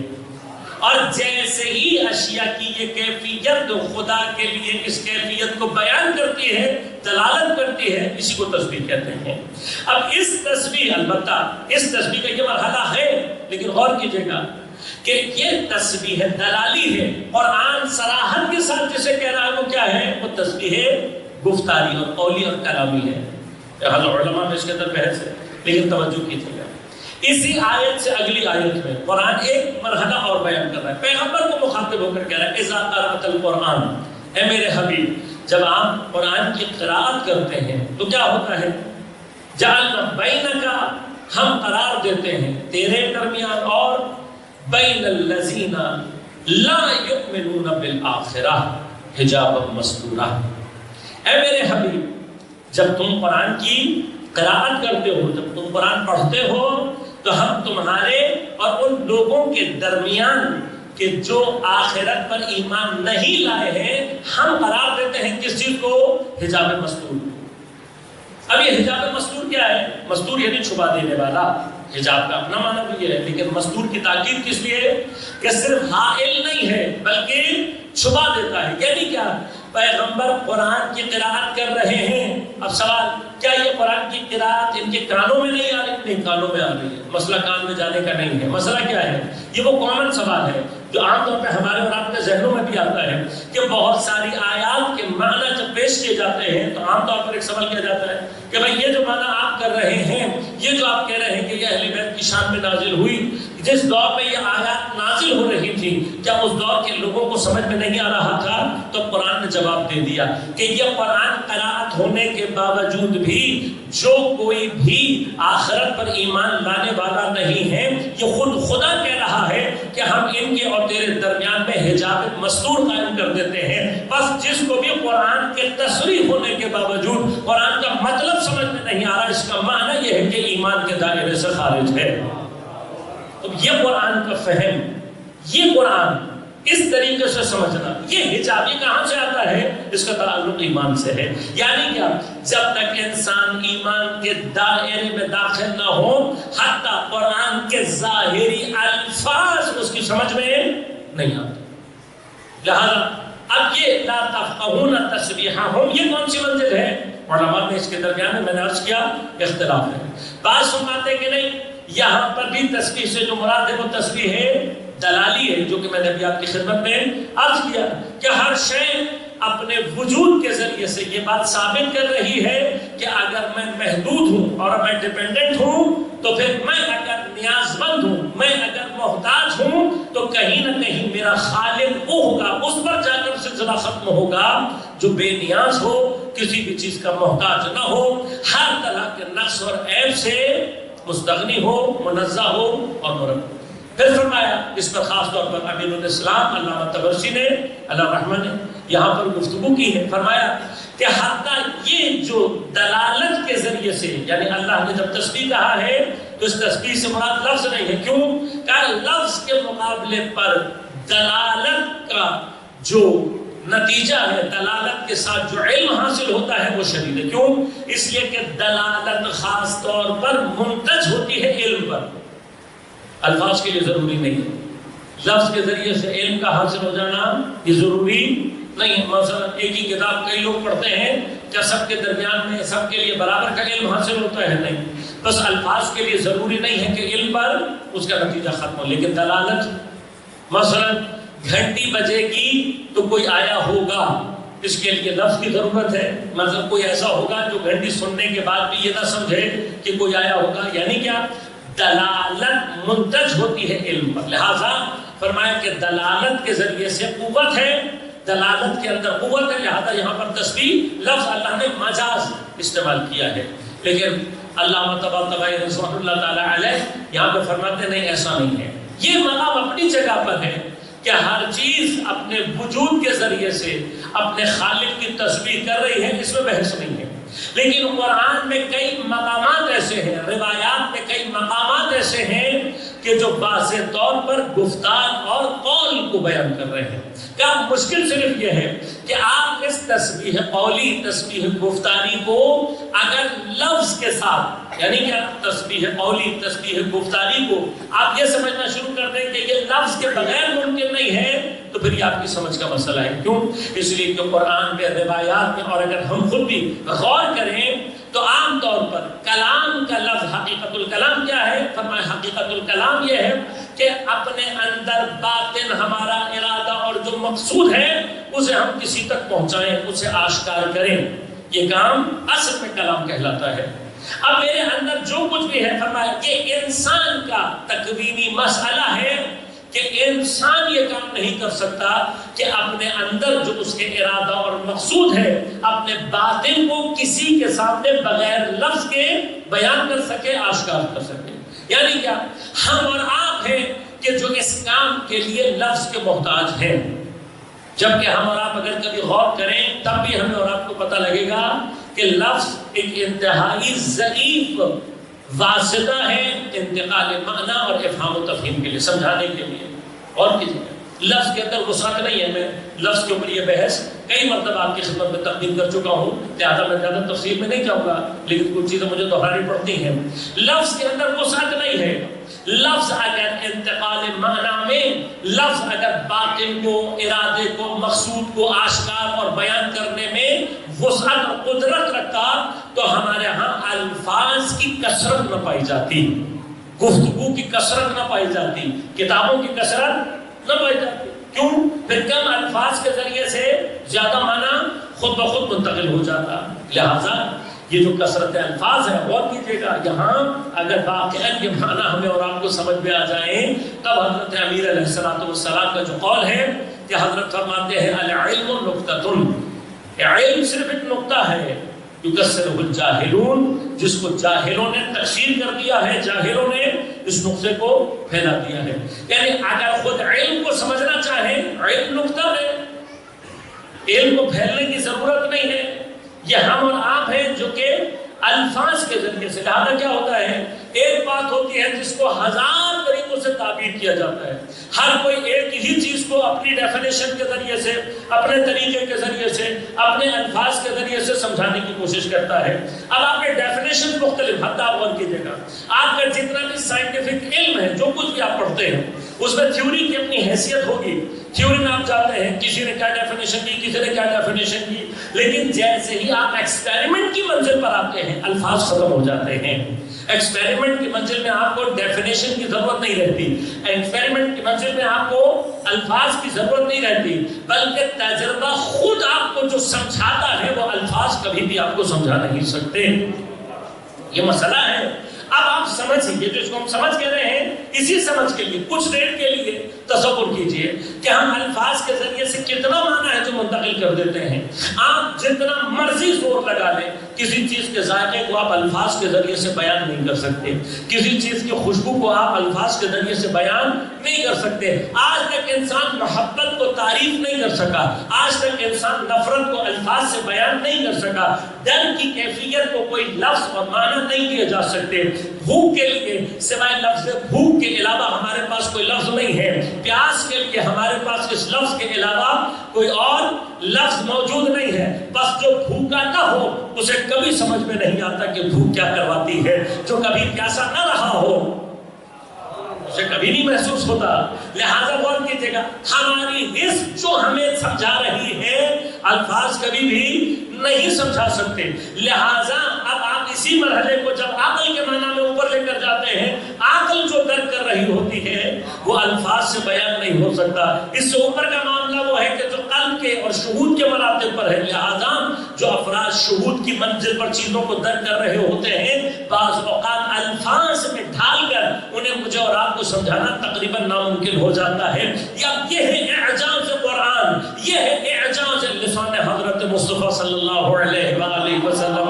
Speaker 1: اور جیسے ہی اشیاء کی یہ کیفیت خدا کے لیے اس کیفیت کو بیان کرتی ہے، دلالت کرتی ہے، اسی کو تسبیح کہتے ہیں. اب اس تسبیح، البتہ اس تسبیح کا یہ مرحلہ ہے، لیکن غور کیجئے گا کہ یہ تسبیح دلالی ہے. قرآن صراحت کے ساتھ جسے کہہ رہا ہے وہ کیا ہے؟ وہ تسبیح گفتاری اور قولی اور کلامی ہے. علماء میں اس کے اندر بحث ہے، لیکن توجہ کیجیے گا اسی آیت سے اگلی آیت میں قرآن ایک مرحلہ اور بیان کر رہا ہے. پیغمبر کو مخاطب ہو کر کہہ رہا ہے اذا قرأت القرآن، اے میرے حبیب جب آپ قرآن کی قراءت کرتے ہیں تو کیا ہوتا ہے؟ جعلنا بینک، ہم قرار دیتے ہیں تیرے درمیان اور بین الذین لا یؤمنون بالآخرہ حجابا مستورا. اے میرے حبیب جب تم قرآن کی قراءت کرتے ہو، جب تم قرآن پڑھتے ہو تو ہم تمہارے اور ان لوگوں کے درمیان کہ جو آخرت پر ایمان نہیں لائے ہیں ہم قرار دیتے ہیں کس چیز کو؟ حجاب مستور۔ اب یہ حجاب مستور کیا ہے؟ مستور یعنی چھپا دینے والا، حجاب کا اپنا معنی بھی ہے، لیکن مستور کی تاکید کس لیے؟ کہ صرف حائل نہیں ہے بلکہ چھپا دیتا ہے۔ یعنی کیا؟ پیغمبر قرآن کی قراءت کر رہے ہیں، اب سوال کیا یہ قرآن کی قراءت ان کے کانوں میں نہیں آ رہی؟ نہیں، کانوں میں آ رہی ہے، مسئلہ کان میں جانے کا نہیں ہے۔ مسئلہ کیا ہے؟ یہ وہ کامن سوال ہے جو عام طور پہ ہمارے اور آپ کے ذہنوں میں بھی آتا ہے کہ بہت ساری آیات کے معنی جب پیش کیے جاتے ہیں تو عام طور پر ایک سوال کیا جاتا ہے کہ بھائی یہ جو معنی آپ کر رہے ہیں، یہ جو آپ کہہ رہے ہیں کہ یہ اہل بیت کی شان میں نازل ہوئی، جس دور میں یہ آیات نازل ہو رہی تھی کیا اس دور کے لوگوں کو سمجھ میں نہیں آ رہا تھا؟ تو قرآن نے جواب دے دیا کہ یہ قرآن قراءت ہونے کے باوجود بھی جو کوئی بھی آخرت پر ایمان لانے والا نہیں ہے، یہ خود خدا کہہ رہا ہے کہ ہم ان کے اور تیرے درمیان میں حجاب مستور قائم کر دیتے ہیں۔ بس جس کو بھی قرآن کے تصریح ہونے کے باوجود قرآن کا مطلب سمجھ میں نہیں آ رہا، اس کا معنی یہ ہے کہ ایمان کے دائرے سے خارج ہے۔ تو یہ قرآن کا فہم، یہ قرآن اس طریقے سے سمجھنا، یہ حجاب یہ کہاں سے آتا ہے؟ اس کا تعلق ایمان سے ہے۔ یعنی کیا؟ جب تک انسان ایمان کے دائرے میں داخل نہ ہو حتیٰ قرآن کے ظاہری الفاظ اس کی سمجھ میں نہیں آتے۔ لہذا اب یہ لا تفقہون تسبیحہم، یہ کون سی منزل ہے؟ علماء میں اس کے درمیان میں نے عرض کیا اختلاف ہے۔ بعض سناتے کہ نہیں، یہاں پر بھی تسبیح سے جو مراد ہے وہ تسبیح ہے دلالی ہے، جو کہ میں نے ابھی آپ کی خدمت میں عرض کیا کہ ہر شے اپنے وجود کے ذریعے سے یہ بات ثابت کر رہی ہے کہ اگر میں محدود ہوں اور میں ڈیپینڈنٹ ہوں تو پھر میں اگر نیاز مند ہوں، میں اگر محتاج ہوں تو کہیں نہ کہیں میرا خالق وہ ہوگا، اس پر جا کر سلسلہ ختم ہوگا جو بے نیاز ہو، کسی بھی چیز کا محتاج نہ ہو، ہر طرح کے نقص اور عیب سے مستغنی ہو، منزہ ہو اور مرب ہو۔ پھر فرمایا اس پر خاص طور پر امین الاسلام علامہ طبرسی نے اللہ رحمہ نے یہاں پر گفتگو کی ہے۔ فرمایا کہ حتیٰ یہ جو دلالت کے ذریعے سے، یعنی اللہ نے جب تسبیح کہا ہے تو اس تسبیح سے مراد لفظ نہیں ہے۔ کیوں کہ لفظ کے مقابلے پر دلالت کا جو نتیجہ ہے، دلالت کے ساتھ جو علم حاصل ہوتا ہے وہ شدید ہے۔ کیوں؟ اس لیے کہ دلالت خاص طور پر منتج ہوتی ہے علم پر، الفاظ کے لیے ضروری نہیں ہے۔ لفظ کے ذریعے سے علم کا حاصل ہو جانا یہ ضروری نہیں ہے۔ مثلا ایک ہی کتاب کئی لوگ پڑھتے ہیں، کیا سب کے درمیان میں سب کے لیے برابر کا علم حاصل ہوتا ہے؟ نہیں۔ بس الفاظ کے لیے ضروری نہیں ہے کہ علم پر اس کا نتیجہ ختم ہو، لیکن دلالت، مثلا گھنٹی بجے گی تو کوئی آیا ہوگا، اس کے لیے لفظ کی ضرورت ہے۔ مطلب کوئی ایسا ہوگا جو گھنٹی سننے کے بعد بھی یہ نہ سمجھے کہ کوئی آیا ہوگا، یعنی کیا؟ دلالت منتج ہوتی ہے علم پر۔ لہذا فرمایا کہ دلالت کے ذریعے سے قوت ہے، دلالت کے اندر قوت ہے، لہذا یہاں پر تسبیح لفظ اللہ نے مجاز استعمال کیا ہے۔ لیکن علامہ طباطبائی رضوان اللہ تعالیٰ علیہ یہاں پہ فرماتے نہیں، ایسا نہیں ہے۔ یہ مقام اپنی جگہ پر ہے کہ ہر چیز اپنے وجود کے ذریعے سے اپنے خالق کی تسبیح کر رہی ہے، اس میں بحث نہیں ہے۔ لیکن قرآن میں کئی مقامات ایسے ہیں، روایات میں کئی مقامات ایسے ہیں کہ جو واضح طور پر گفتار اور قول کو بیان کر رہے ہیں۔ کیا مشکل صرف یہ ہے کہ آپ اس تسبیح قولی، تسبیح گفتاری کو اگر لفظ کے ساتھ، یعنی کہ تسبیح قولی، تسبیح گفتاری کو آپ یہ سمجھنا شروع کر دیں کہ یہ لفظ کے بغیر ممکن نہیں ہے، تو پھر یہ آپ کی سمجھ کا مسئلہ ہے۔ کیوں؟ اس لیے کہ قرآن میں، روایات میں، اور اگر ہم خود بھی غور کریں تو عام طور پر کلام کا لفظ حقیقت الکلام کیا ہے؟ فرمایا حقیقت الکلام یہ ہے کہ اپنے اندر باطن ہمارا ارادہ اور جو مقصود ہے اسے ہم کسی تک پہنچائیں، اسے آشکار کریں، یہ کام اصل میں کلام کہلاتا ہے۔ اب میرے اندر جو کچھ بھی ہے، فرمایا یہ انسان کا تکوینی مسئلہ ہے کہ انسان یہ کام نہیں کر سکتا کہ اپنے اندر جو اس کے ارادہ اور مقصود ہے اپنے باطن کو کسی کے سامنے بغیر لفظ کے بیان کر سکے، آشکار کر سکے۔ یعنی کیا؟ ہم اور آپ ہیں کہ جو اس کام کے لیے لفظ کے محتاج ہیں، جبکہ ہم اور آپ اگر کبھی غور کریں تب بھی ہمیں اور آپ کو پتہ لگے گا کہ لفظ ایک انتہائی ضعیف واسطہ ہے انتقال معنی اور افہام و تفہیم کے لیے، سمجھانے کے لیے، اور کسی لفظ کے اندر وسعت نہیں ہے۔ میں لفظ کے اوپر یہ بحث کئی مرتبہ آپ کی خدمت میں تقدیم کر چکا ہوں، لہٰذا میں زیادہ تفصیل میں نہیں جاؤں گا، لیکن کچھ چیزیں مجھے دہرانی پڑتی ہیں۔ لفظ کے اندر وسعت نہیں ہے۔ لفظ اگر انتقال معنی میں، لفظ اگر باطن کو، ارادے کو، مقصود کو آشکار اور بیان کرنے میں وسعت اور قدرت رکھتا تو ہمارے ہاں الفاظ کی کثرت نہ پائی جاتی، گفتگو کی کثرت نہ پائی جاتی، کتابوں کی کثرت نہ پائی جاتی۔ کیوں؟ پھر کم الفاظ کے ذریعے سے زیادہ معنی خود بخود منتقل ہو جاتا۔ لہٰذا یہ جو کثرت الفاظ ہے، غور کیجیے گا، یہاں اگر واقعاً یہ معنی ہمیں اور آپ کو سمجھ میں آ جائیں، تب حضرت امیر علیہ السلام کا جو قول ہے کہ حضرت فرماتے ہیں العلم نقطۃ، علم صرف ایک نقطہ ہے، یکسرہ الجاہلون، جس کو جاہلوں نے تکسیر کر دیا ہے، جاہلوں نے اس نقطے کو پھیلا دیا ہے۔ یعنی اگر خود علم کو سمجھنا چاہیں، علم نقطہ ہے، علم کو پھیلنے کی ضرورت نہیں ہے۔ یہ ہم اور آپ ہیں جو کہ الفاظ کے ذریعے سے، لہذا کیا ہوتا ہے، ایک بات ہوتی ہے جس کو ہزار طریقوں سے تعبیر کیا جاتا ہے، ہر کوئی ایک ہی چیز کو اپنی ڈیفینیشن کے ذریعے سے، اپنے طریقے کے ذریعے سے، اپنے الفاظ کے ذریعے سے سمجھانے کی کوشش کرتا ہے۔ اب آپ کے ڈیفینیشن مختلف، حتی آپ غور کیجیے گا، آپ کا جتنا بھی سائنٹیفک علم ہے، جو کچھ بھی آپ پڑھتے ہیں، اس میں تھیوری کی اپنی حیثیت ہوگی، تھیوری میں آپ جاتے ہیں کسی نے کیا ڈیفینیشن کی، کسی نے کیا ڈیفینیشن کی، لیکن جیسے ہی آپ ایکسپیریمنٹ کی منزل پر آتے ہیں الفاظ ختم ہو جاتے ہیں۔ ایکسپیریمنٹ کی منزل میں آپ کو ڈیفینیشن کی ضرورت نہیں رہتی، ایکسپیریمنٹ کی منزل میں آپ کو الفاظ کی ضرورت نہیں رہتی، بلکہ تجربہ خود آپ کو جو سمجھاتا ہے وہ الفاظ کبھی بھی آپ کو سمجھا نہیں سکتے۔ یہ مسئلہ ہے۔ اب آپ سمجھیے، جو اس کو ہم سمجھ کہہ رہے ہیں، اسی سمجھ کے لیے کچھ دیر کے لیے تصور کیجئے کہ ہم الفاظ کے ذریعے سے کتنا معنی ہے جو منتقل کر دیتے ہیں۔ آپ جتنا مرضی زور لگا لیں، کسی چیز کے ذائقے کو آپ الفاظ کے ذریعے سے بیان نہیں کر سکتے، کسی چیز کی خوشبو کو آپ الفاظ کے ذریعے سے بیان نہیں کر سکتے۔ آج تک انسان محبت کو تعریف نہیں کر سکا، آج تک انسان نفرت کو الفاظ سے بیان نہیں کر سکا، ڈر کی کیفیت کو کوئی لفظ اور معنی نہیں دیے جا سکتے۔ بھوک کے لیے سوائے لفظ بھوک کے علاوہ ہمارے پاس کوئی لفظ نہیں ہے، پیاس کے لیے ہمارے پاس اس لفظ کے علاوہ کوئی اور لفظ موجود نہیں ہے۔ بس جو بھوکا نہ ہو اسے کبھی سمجھ میں نہیں آتا کہ بھوک کیا کرواتی ہے، جو کبھی پیاسا نہ رہا ہو اسے کبھی نہیں محسوس ہوتا۔ لہذا غور کیجیے گا، ہماری حس جو ہمیں سمجھا رہی ہے الفاظ کبھی بھی نہیں سمجھا سکتے۔ لہذا اب آپ اسی مرحلے کو جب عقل کے معنی میں اوپر لے کر جاتے ہیں، عقل جو درک کر رہی ہوتی ہے وہ الفاظ سے بیان نہیں ہو سکتا۔ اس سے اوپر کا معاملہ وہ ہے کہ جو قلب کے اور شہود کے مراتب پر ہے۔ لہذا جو افراد شہود کی منزل پر چیزوں کو درک کر رہے ہوتے ہیں، بعض اوقات الفاظ میں ڈھال کر انہیں مجھے اور آپ کو سمجھانا تقریباً ناممکن ہو جاتا ہے۔ یہ ہے اعجاز قرآن، یہ ہے اعجاز لسان حضرت مصطفیٰ صلی اللہ علیہ وآلہ وسلم۔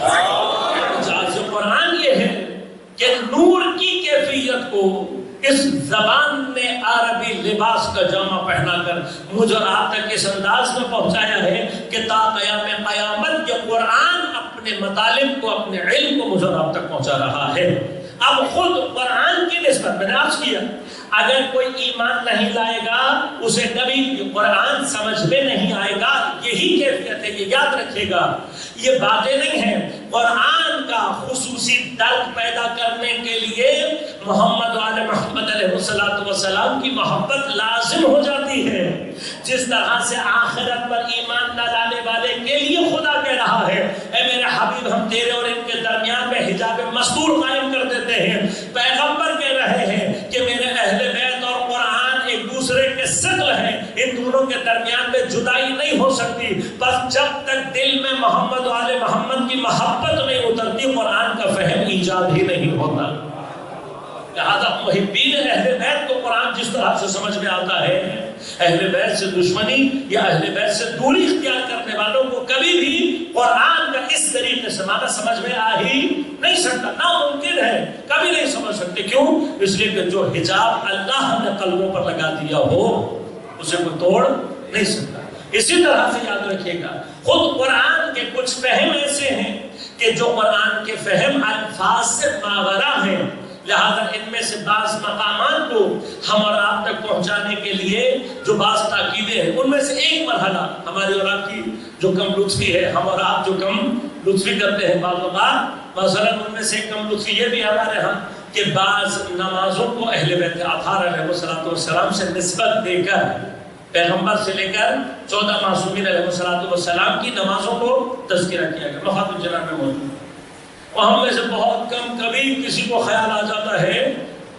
Speaker 1: اعجاز قرآن یہ ہے کہ نور کی کیفیت کو اس زبان نے عربی لباس کا جامہ پہنا کر مجھے اور آپ تک اس انداز میں پہنچایا ہے کہ تا قیام قیامت یہ قرآن اپنے مطالب کو، اپنے علم کو مجھے اور آپ تک پہنچا رہا ہے۔ اب خود قرآن کی نسبت میں نے عرض کیا، اگر کوئی ایمان نہیں لائے گا اسے کبھی قرآن سمجھ میں نہیں آئے گا۔ یہی کیفیت ہے، یہ یاد رکھے گا، یہ باتیں نہیں ہیں۔ قرآن کا خصوصی درد پیدا کرنے کے لیے محمد وآل محمد علیہ السلام کی محبت لازم ہو جاتی ہے۔ جس طرح سے آخرت پر ایمان نہ لانے والے کے لیے خدا کہہ رہا ہے اے میرے حبیب ہم تیرے اور ان کے درمیان میں حجاب مستور قائم کر دیتے ہیں، پیغمبر کہہ رہے ہیں کہ میرے اہل بیت اور قرآن ایک دوسرے کے شکل ہیں، ان دونوں کے درمیان میں جدائی نہیں ہو سکتی۔ بس جب تک دل میں محمد وآل محمد کی محبت نہیں اترتی قرآن کا فہم ایجاد ہی نہیں ہوتا۔ لہذا محبین اہل بیت کو قرآن جس طرح سے سمجھ میں آتا ہے، اہل بیت سے دشمنی یا اہل بیت سے دوری اختیار کرنے والوں کو کبھی بھی قرآن کا اس طریقے سے مانا سمجھ میں آ ہی نہیں سکتا، ناممکن ہے، کبھی نہیں سمجھ سکتے. کیوں؟ اس لیے کہ جو حجاب اللہ نے قلبوں پر لگا دیا ہو اسے کوئی توڑ نہیں سکتا. اسی طرح سے یاد رکھیے گا، خود قرآن کے کچھ فہم ایسے ہیں کہ جو قرآن کے فہم الفاظ سے ماورا ہیں، لہذا ان میں سے بعض مقامات کو ہم اور آپ تک پہنچانے کے لیے جو بعض تاکیدیں ہیں، ان میں سے ایک مرحلہ ہماری اور آپ کی جو کم لطفی ہے، ہم اور آپ جو کم لطفی کرتے ہیں بعض اوقات، مثلا ان میں سے کم لطفی یہ بھی ہمارے ہاں کہ بعض نمازوں کو اہل بیت اطہار علیہ السلام سے نسبت دے کر پیغمبر سے لے کر 14 معصومین علیہ السلام کی نمازوں کو تذکرہ کیا گیا. مخاطب جناب میں موجود اور ہم میں سے بہت کم کبھی کسی کو خیال آ جاتا ہے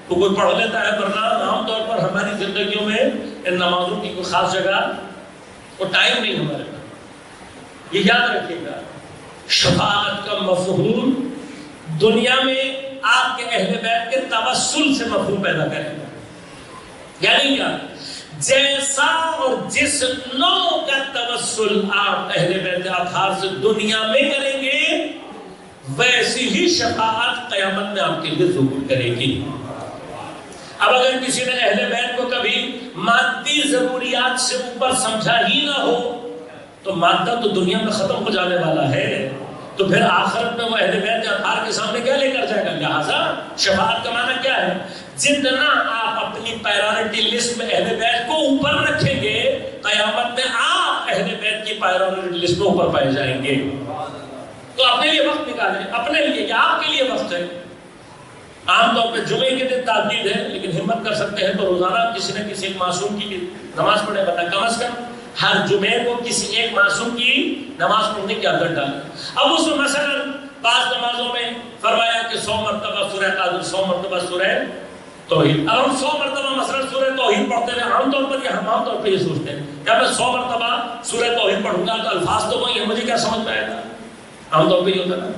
Speaker 1: تو کوئی پڑھ لیتا ہے، ورنہ عام طور پر ہماری زندگیوں میں ان نمازوں کی کوئی خاص جگہ اور ٹائم نہیں ہمارے پاس. یہ یاد رکھیے گا، شفاعت کا مفہوم دنیا میں آپ کے اہل بیت کے توسل سے مفہوم پیدا کرے گا. یعنی کیا؟ جیسا اور جس نوع کا توسل آپ اہل بیت اطہار سے دنیا میں کریں گے، ویسی ہی شفاعت قیامت میں آپ کے لیے ظہور کرے گی. اب اگر کسی نے اہل بیت کو کبھی مادی ضروریات سے اوپر سمجھا ہی نہ ہو تو مادہ تو دنیا میں ختم ہو جانے والا ہے، تو پھر آخرت میں وہ اہل بیت اطہار کے سامنے کیا لے کر جائے گا؟ لہٰذا شفاعت کا معنی کیا ہے؟ جتنا آپ اپنی پائرورٹی لسٹ میں اہل بیت کو اوپر رکھیں گے، قیامت میں آپ اہل بیت کی پائرورٹی لسٹ میں اوپر پائے جائیں گے. تو اپنے لیے وقت نکالیں، اپنے لیے یا آپ کے لیے وقت ہے. عام طور پہ جمعے کے دن تاکید ہے، لیکن ہمت کر سکتے ہیں تو روزانہ کسی نہ کسی ایک معصوم کی نماز پڑھے، ورنہ کم از کم ہر جمعے کو کسی ایک معصوم کی نماز پڑھنے کی عادت ڈالیں. اب اس میں مثلا بعض نمازوں میں فرمایا کہ 100 مرتبہ سورہ قادر، 100 مرتبہ سورہ توحید. اب ہم 100 مرتبہ مثلا سورہ توحید پڑھتے ہیں، عام طور پر ہم عام طور پہ یہ سوچتے ہیں کہ میں 100 مرتبہ سورہ توحید پڑھوں گا تو الفاظ تو وہی ہے، مجھے کیا سمجھ میں آئے گا؟ عام طور پہ یہ ہوتا ہے.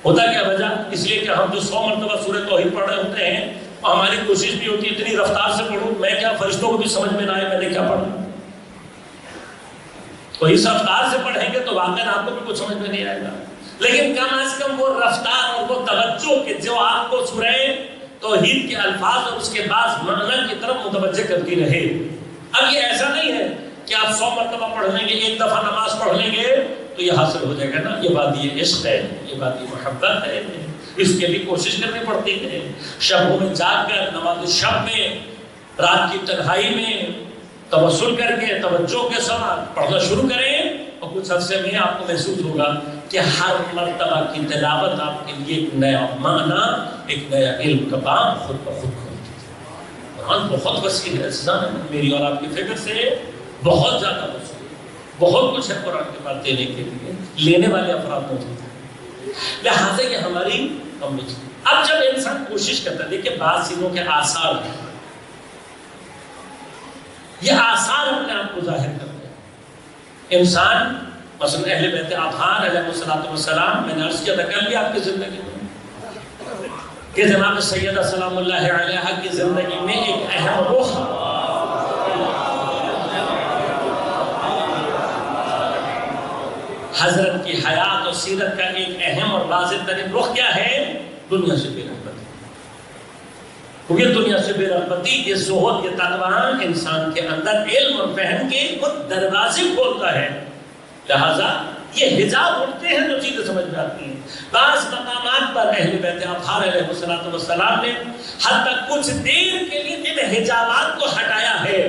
Speaker 1: ہوتا کیا وجہ؟ اس لیے کہ ہم جو 100 مرتبہ سورہ توحید پڑھ رہے ہوتے ہیں اور ہماری کوشش بھی ہوتی ہے اتنی رفتار سے پڑھوں، میں کیا فرشتوں کو بھی سمجھ میں نہ آئے میں نے کیا پڑھا. تو اس رفتار سے پڑھیں گے تو واقعا آپ کو بھی کچھ سمجھ میں نہیں آئے گا، لیکن کم از کم وہ رفتار اور وہ توجہ کہ جو آپ کو سورہ توحید کے الفاظ اور اس کے بعد معنی کی طرف متوجہ کرتی رہے. اب یہ ایسا نہیں ہے کہ آپ 100 مرتبہ پڑھ لیں گے، ایک دفعہ نماز پڑھ لیں گے تو یہ حاصل ہو جائے گا نا. یہ بات یہ عشق ہے، یہ بات یہ محبت ہے، اس کے لیے کوشش کرنی پڑتی ہے. شبوں میں جاگ کر نماز شب میں، رات کی تنہائی میں توسل کر کے توجہ کے ساتھ پڑھنا شروع کریں اور کچھ عرصے میں آپ کو محسوس ہوگا کہ ہر مرتبہ کی تلاوت آپ کے لیے ایک نیا معنی، ایک نیا علم کا باب خود بخود کھولتی ہے. قرآن بہت وسیع ہے، میری اور آپ کی فکر سے بہت زیادہ وسیع ہے. بہت کچھ ہے قرآن کے بعد دینے کے لیے، لینے والے افراد موجود ہیں. لہٰذا یہ ہماری کمزوری. اب جب انسان کوشش کرتا ہے، دیکھیں بعض چیزوں کے آثار ہیں، یہ آثار اپنے آپ کو ظاہر کرتے ہیں. انسان مثلا اہل بیت اطہار علیہ السلام، میں نے عرض کیا تھا کل بھی آپ کی زندگی میں کہ جناب سیدہ سلام اللہ علیہا کی زندگی میں ایک اہم رخ حضرت کی حیات اور سیرت کا ایک اہم اور واضح ترین رخ کیا ہے؟ دنیا سے بے رغبتی. کیونکہ دنیا سے بے رغبتی، یہ زہد، یہ تقوی انسان کے اندر علم اور فہم کے وہ دروازے کھولتا ہے. لہذا یہ حجاب اٹھتے ہیں جو چیزیں سمجھ میں آتی ہیں. بعض مقامات پر اہل بیت اطہار علیہ السلام نے حتی کچھ دیر کے لیے ان حجابات کو ہٹایا ہے،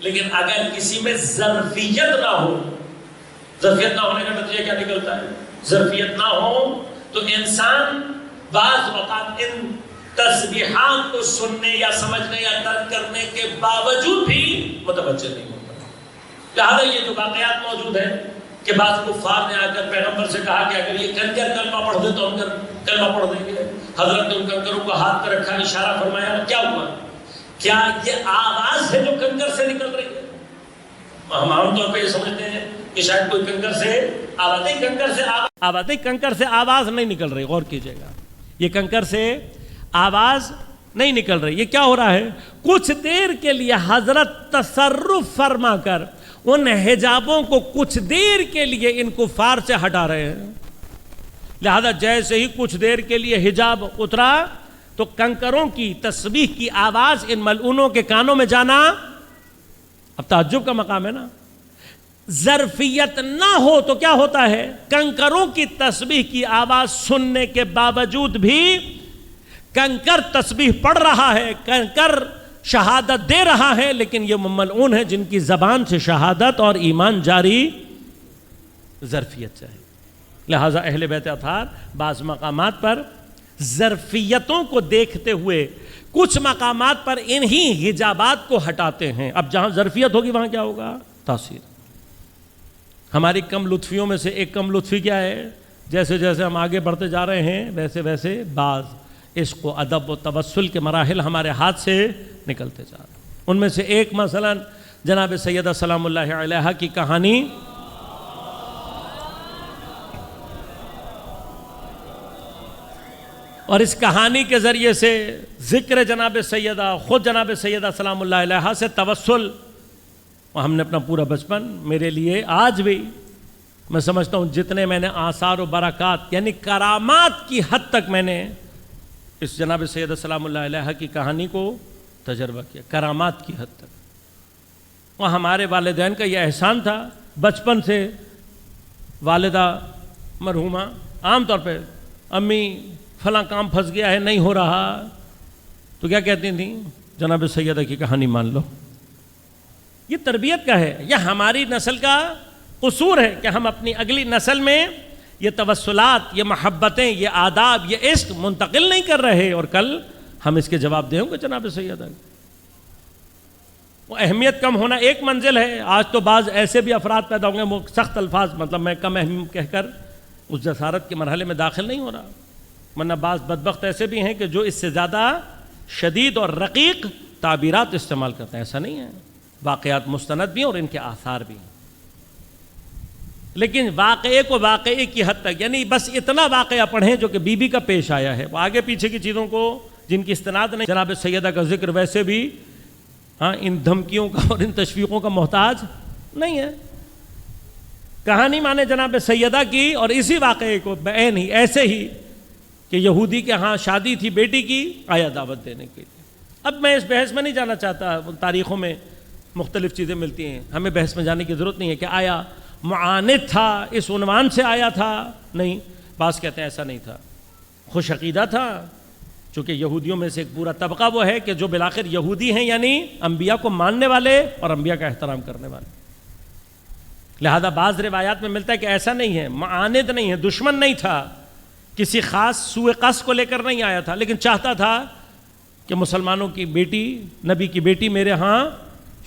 Speaker 1: لیکن اگر کسی میں ظرفیت نہ ہو، ظرفیت نہ ہونے کا نتیجہ کیا نکلتا ہے؟ ظرفیت نہ ہو تو انسان بعض اوقات ان تسبیحات کو سننے یا سمجھنے یا درک کرنے کے باوجود بھی متوجہ نہیں ہوتا. لہذا یہ جو واقعات موجود ہیں کہ بعض کفار نے آ کر پیغمبر سے کہا کہ اگر یہ کنکر کلمہ پڑھ دے تو ہم کلمہ پڑھ دیں گے. حضرت نے ان کنکروں کو ہاتھ پر رکھا، اشارہ فرمایا. کیا ہوا؟ کیا یہ آواز ہے جو کنکر سے نکل رہی ہے؟ ہم عام طور پہ یہ سمجھتے ہیں کہ شاید کوئی کنکر سے کنکر سے آواز نہیں نکل رہی. غور کیجئے گا، یہ کنکر سے آواز نہیں نکل رہی. یہ کیا ہو رہا ہے؟ کچھ دیر کے لیے حضرت تصرف فرما کر ان حجابوں کو کچھ دیر کے لیے ان کفار سے ہٹا رہے ہیں. لہذا جیسے ہی کچھ دیر کے لیے حجاب اترا تو کنکروں کی تسبیح کی آواز ان ملعونوں کے کانوں میں جانا اب تعجب کا مقام ہے نا. ظرفیت نہ ہو تو کیا ہوتا ہے؟ کنکروں کی تسبیح کی آواز سننے کے باوجود بھی کنکر تسبیح پڑھ رہا ہے, کنکر شہادت دے رہا ہے, لیکن یہ ملعون ہے جن کی زبان سے شہادت اور ایمان جاری ظرفیت چاہیے. لہٰذا اہل بیت اطہار بعض مقامات پر ظرفیتوں کو دیکھتے ہوئے کچھ مقامات پر انہی حجابات کو ہٹاتے ہیں. اب جہاں ظرفیت ہوگی وہاں کیا ہوگا؟ تاثیر. ہماری کم لطفیوں میں سے ایک کم لطفی کیا ہے؟ جیسے جیسے ہم آگے بڑھتے جا رہے ہیں ویسے ویسے بعض عشق و ادب و توسل کے مراحل ہمارے ہاتھ سے نکلتے جا رہے ہیں. ان میں سے ایک مثلا جناب سیدہ سلام اللہ علیہا کی کہانی اور اس کہانی کے ذریعے سے ذکر جناب سیدہ, خود جناب سیدہ سلام اللہ علیہا سے توسل. اور ہم نے اپنا پورا بچپن, میرے لیے آج بھی میں سمجھتا ہوں جتنے میں نے آثار و برکات یعنی کرامات کی حد تک میں نے اس جناب سیدہ سلام اللہ علیہا کی کہانی کو تجربہ کیا, کرامات کی حد تک. اور ہمارے والدین کا یہ احسان تھا, بچپن سے والدہ مرحومہ عام طور پہ امی فلاں کام پھنس گیا ہے نہیں ہو رہا تو کیا کہتی تھیں؟ جناب سیدہ کی کہانی مان لو. یہ تربیت کا ہے, یہ ہماری نسل کا قصور ہے کہ ہم اپنی اگلی نسل میں یہ توسلات, یہ محبتیں, یہ آداب, یہ عشق منتقل نہیں کر رہے, اور کل ہم اس کے جواب دیں گے جناب سیدہ. وہ اہمیت کم ہونا ایک منزل ہے. آج تو بعض ایسے بھی افراد پیدا ہوں گے, وہ سخت الفاظ مطلب میں کم اہم کہہ کر اس جسارت کے مرحلے میں داخل نہیں ہو رہا, ورنہ بعض بدبخت ایسے بھی ہیں کہ جو اس سے زیادہ شدید اور رقیق تعبیرات استعمال کرتے ہیں. ایسا نہیں ہے, واقعات مستند بھی ہیں اور ان کے آثار بھی ہیں, لیکن واقعے کو واقعے کی حد تک, یعنی بس اتنا واقعہ پڑھیں جو کہ بی بی کا پیش آیا ہے, وہ آگے پیچھے کی چیزوں کو جن کی استناد نہیں. جناب سیدہ کا ذکر ویسے بھی ان دھمکیوں کا اور ان تشویقوں کا محتاج نہیں ہے. کہانی مانے جناب سیدہ کی, اور اسی واقعے کو بعین ہی ایسے ہی کہ یہودی کے ہاں شادی تھی بیٹی کی, آیا دعوت دینے کے لیے. اب میں اس بحث میں نہیں جانا چاہتا, تاریخوں میں مختلف چیزیں ملتی ہیں, ہمیں بحث میں جانے کی ضرورت نہیں ہے کہ آیا معاند تھا اس عنوان سے آیا تھا, نہیں. بعض کہتے ہیں ایسا نہیں تھا, خوش عقیدہ تھا, چونکہ یہودیوں میں سے ایک پورا طبقہ وہ ہے کہ جو بالآخر یہودی ہیں, یعنی انبیاء کو ماننے والے اور انبیاء کا احترام کرنے والے. لہذا بعض روایات میں ملتا ہے کہ ایسا نہیں ہے, معاند نہیں ہے, دشمن نہیں تھا, کسی خاص سوء قصد کو لے کر نہیں آیا تھا, لیکن چاہتا تھا کہ مسلمانوں کی بیٹی, نبی کی بیٹی میرے ہاں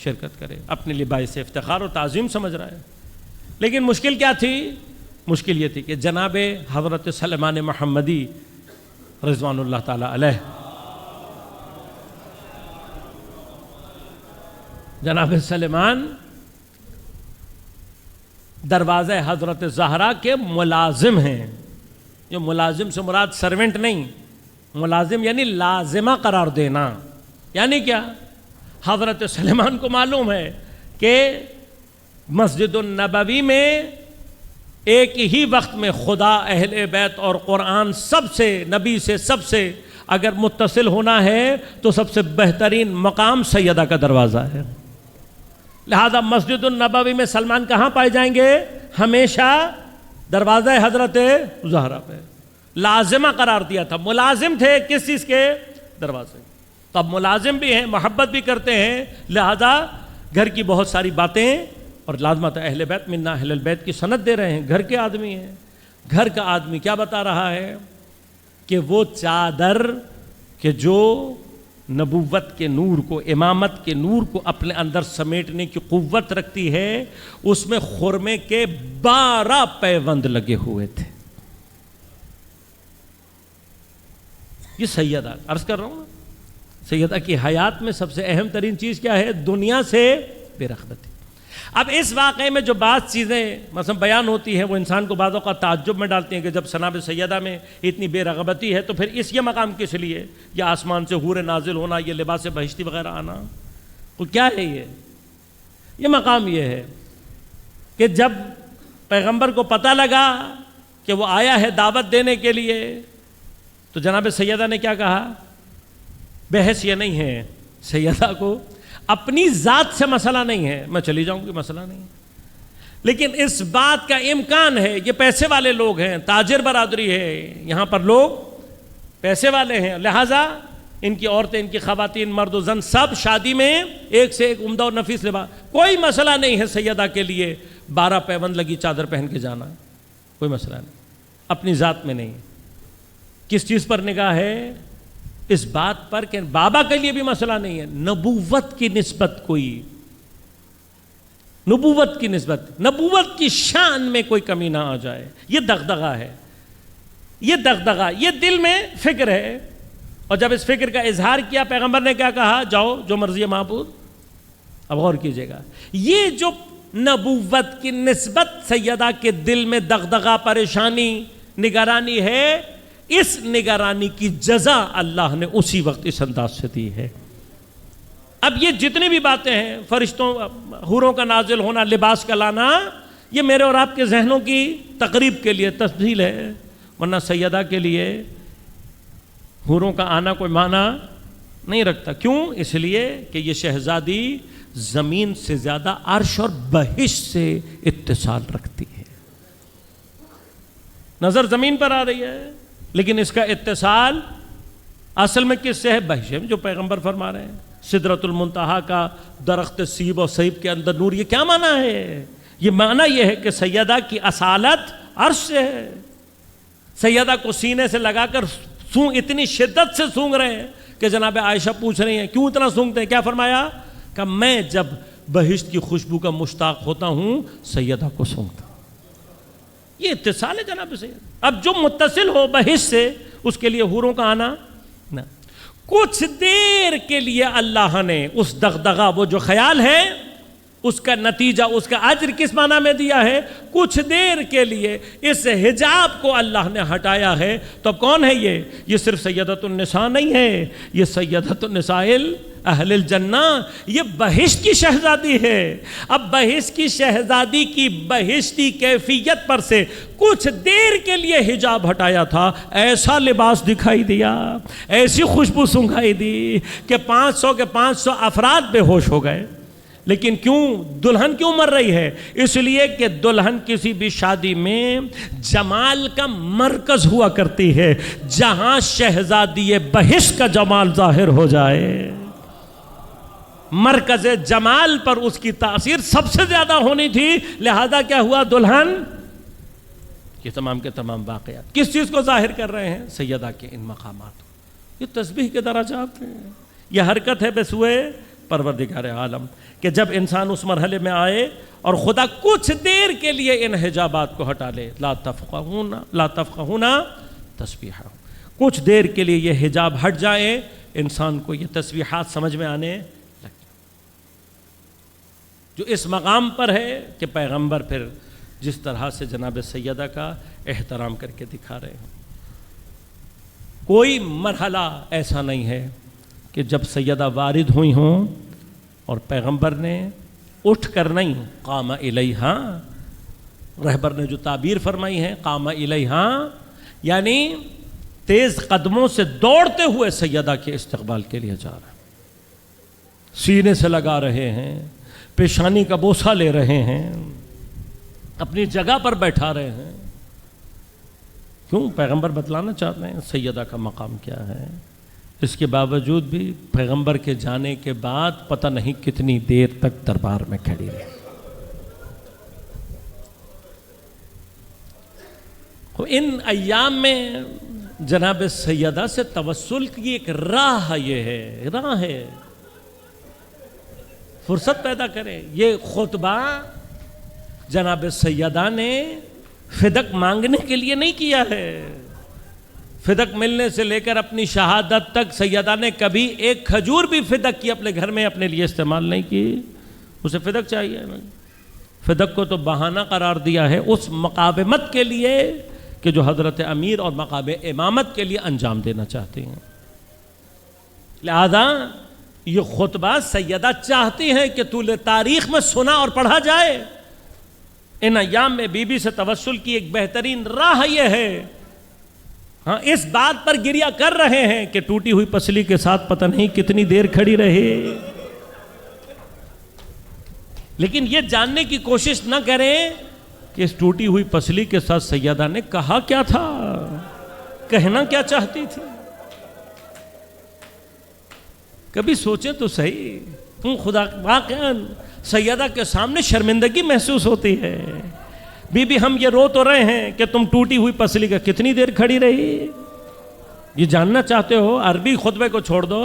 Speaker 1: شرکت کرے, اپنے لیے باعث افتخار اور تعظیم سمجھ رہا ہے. لیکن مشکل کیا تھی؟ مشکل یہ تھی کہ جناب حضرت سلیمان محمدی رضوان اللہ تعالی علیہ, جناب سلیمان دروازہ حضرت زہرا کے ملازم ہیں. جو ملازم سے مراد سرونٹ نہیں, ملازم یعنی لازمہ قرار دینا. یعنی کیا؟ حضرت سلیمان کو معلوم ہے کہ مسجد النبوی میں ایک ہی وقت میں خدا, اہل بیت اور قرآن سب سے, نبی سے سب سے اگر متصل ہونا ہے تو سب سے بہترین مقام سیدہ کا دروازہ ہے. لہذا مسجد النبوی میں سلمان کہاں پائے جائیں گے؟ ہمیشہ دروازہ حضرت زہرا پہ. لازمہ قرار دیا تھا, ملازم تھے کس چیز کے؟ دروازے. تو اب ملازم بھی ہیں, محبت بھی کرتے ہیں, لہذا گھر کی بہت ساری باتیں, اور لازمت اہل بیت منا اہل البیت کی سند دے رہے ہیں, گھر کے آدمی ہیں. گھر کا آدمی کیا بتا رہا ہے کہ وہ چادر کہ جو نبوت کے نور کو, امامت کے نور کو اپنے اندر سمیٹنے کی قوت رکھتی ہے, اس میں خرمے کے 12 پیوند لگے ہوئے تھے. یہ سیدہ, عرض کر رہا ہوں, سیدہ کی حیات میں سب سے اہم ترین چیز کیا ہے؟ دنیا سے بے رغبتی. اب اس واقعے میں جو بعض چیزیں مثلا بیان ہوتی ہیں وہ انسان کو بعض اوقات تعجب میں ڈالتی ہیں کہ جب جناب سیدہ میں اتنی بے رغبتی ہے تو پھر اس یہ مقام کس لیے؟ یا آسمان سے حور نازل ہونا, یہ لباس بہشتی وغیرہ آنا, وہ کیا ہے؟ یہ مقام یہ ہے کہ جب پیغمبر کو پتہ لگا کہ کہ وہ آیا ہے دعوت دینے کے لیے، تو جناب سیدہ نے کیا کہا؟ بحث یہ نہیں ہے، سیدہ کو اپنی ذات سے مسئلہ نہیں ہے، میں چلی جاؤں گی مسئلہ نہیں، لیکن اس بات کا امکان ہے، یہ پیسے والے لوگ ہیں، تاجر برادری ہے، یہاں پر لوگ پیسے والے ہیں، لہٰذا ان کی عورتیں، ان کی خواتین، مرد و زن سب شادی میں ایک سے ایک عمدہ اور نفیس لباس، کوئی مسئلہ نہیں ہے سیدہ کے لیے 12 پیوند لگی چادر پہن کے جانا، کوئی مسئلہ نہیں، اپنی ذات میں نہیں۔ کس چیز پر نگاہ ہے؟ اس بات پر کہ بابا کے لیے بھی مسئلہ نہیں ہے، نبوت کی نسبت، کوئی نبوت کی نسبت، نبوت کی شان میں کوئی کمی نہ آ جائے، یہ دغدغہ ہے، یہ دغدغہ، یہ دل میں فکر ہے۔ اور جب اس فکر کا اظہار کیا، پیغمبر نے کیا کہا؟ جاؤ جو مرضی ہے معبود۔ اب غور کیجئے گا، یہ جو نبوت کی نسبت سیدہ کے دل میں دغدغہ، پریشانی، نگرانی ہے، اس نگرانی کی جزا اللہ نے اسی وقت اس انداز سے دی ہے۔ اب یہ جتنی بھی باتیں ہیں، فرشتوں، حوروں کا نازل ہونا، لباس کا لانا، یہ میرے اور آپ کے ذہنوں کی تقریب کے لیے تفصیل ہے، ورنہ سیدہ کے لیے حوروں کا آنا کوئی معنی نہیں رکھتا۔ کیوں؟ اس لیے کہ یہ شہزادی زمین سے زیادہ عرش اور بہشت سے اتصال رکھتی ہے۔ نظر زمین پر آ رہی ہے، لیکن اس کا اتصال اصل میں کس سے ہے؟ بہشت میں، جو پیغمبر فرما رہے ہیں سدرۃ المنتہا کا درخت سیب اور سیب کے اندر نور۔ یہ کیا معنی ہے؟ یہ معنی یہ ہے کہ سیدہ کی اصالت عرش سے ہے۔ سیدہ کو سینے سے لگا کر اتنی شدت سے سونگ رہے ہیں کہ جناب عائشہ پوچھ رہی ہیں کیوں اتنا سونگتے ہیں؟ کیا فرمایا؟ کہ میں جب بہشت کی خوشبو کا مشتاق ہوتا ہوں سیدہ کو سونگتا ہوں۔ یہ اتصال ہے جناب سیدہ۔ اب جو متصل ہو بہشت سے، اس کے لیے حوروں کا آنا نہ۔ کچھ دیر کے لیے اللہ نے اس دغدغہ، وہ جو خیال ہے، اس کا نتیجہ، اس کا اجر کس معنی میں دیا ہے؟ کچھ دیر کے لیے اس حجاب کو اللہ نے ہٹایا ہے۔ تو اب کون ہے یہ صرف سیدۃ النساء نہیں ہے، یہ سیدۃ النساء اہل الجنہ، یہ بہشت کی شہزادی ہے۔ اب بہشت کی شہزادی کی بہشتی کیفیت پر سے کچھ دیر کے لیے حجاب ہٹایا تھا، ایسا لباس دکھائی دیا، ایسی خوشبو سنگھائی دی کہ 500 کے 500 افراد بے ہوش ہو گئے۔ لیکن کیوں دلہن کیوں مر رہی ہے؟ اس لیے کہ دلہن کسی بھی شادی میں جمال کا مرکز ہوا کرتی ہے، جہاں شہزادی بہشت کا جمال ظاہر ہو جائے، مرکز جمال پر اس کی تاثیر سب سے زیادہ ہونی تھی، لہذا کیا ہوا؟ دلہن، یہ تمام کے تمام واقعات کس چیز کو ظاہر کر رہے ہیں؟ سیدہ کے ان مقامات۔ یہ تسبیح کے درجات ہیں، یہ حرکت ہے بسوئے پروردگار عالم، کہ جب انسان اس مرحلے میں آئے اور خدا کچھ دیر کے لیے ان حجابات کو ہٹا لے، لا تفقہون تسبیحہ، کچھ دیر کے لیے یہ حجاب ہٹ جائے، انسان کو یہ تسبیحات سمجھ میں آنے لگے، جو اس مقام پر ہے کہ پیغمبر پھر جس طرح سے جناب سیدہ کا احترام کر کے دکھا رہے ہیں۔ کوئی مرحلہ ایسا نہیں ہے کہ جب سیدہ وارد ہوئی ہوں اور پیغمبر نے اٹھ کر نہیں، قام الیہا، رہبر نے جو تعبیر فرمائی ہے قام الیہا، یعنی تیز قدموں سے دوڑتے ہوئے سیدہ کے استقبال کے لیے جا رہے ہیں، سینے سے لگا رہے ہیں، پیشانی کا بوسہ لے رہے ہیں، اپنی جگہ پر بیٹھا رہے ہیں۔ کیوں؟ پیغمبر بتلانا چاہتے ہیں سیدہ کا مقام کیا ہے۔ اس کے باوجود بھی پیغمبر کے جانے کے بعد پتہ نہیں کتنی دیر تک دربار میں کھڑی رہی۔ ان ایام میں جناب سیدہ سے توسل کی ایک راہ یہ ہے، راہ ہے، فرصت پیدا کرے۔ یہ خطبہ جناب سیدہ نے فدق مانگنے کے لیے نہیں کیا ہے، فدق ملنے سے لے کر اپنی شہادت تک سیدہ نے کبھی ایک کھجور بھی فدق کی اپنے گھر میں اپنے لیے استعمال نہیں کی، اسے فدق چاہیے۔ فدق کو تو بہانہ قرار دیا ہے اس مقاومت کے لیے کہ جو حضرت امیر اور مقام امامت کے لیے انجام دینا چاہتے ہیں۔ لہذا یہ خطبہ سیدہ چاہتی ہیں کہ طول تاریخ میں سنا اور پڑھا جائے، ان ایام میں بی بی سے توسل کی ایک بہترین راہ یہ ہے، ہاں اس بات پر گریہ کر رہے ہیں کہ ٹوٹی ہوئی پسلی کے ساتھ پتہ نہیں کتنی دیر کھڑی رہے، لیکن یہ جاننے کی کوشش نہ کریں کہ اس ٹوٹی ہوئی پسلی کے ساتھ سیدہ نے کہا کیا تھا، کہنا کیا چاہتی تھی۔ کبھی سوچیں تو صحیح، خدا واقعاً سیدہ کے سامنے شرمندگی محسوس ہوتی ہے۔ بی بی ہم یہ رو تو رہے ہیں کہ تم ٹوٹی ہوئی پسلی کا کتنی دیر کھڑی رہی، یہ جاننا چاہتے ہو؟ عربی خطبے کو چھوڑ دو،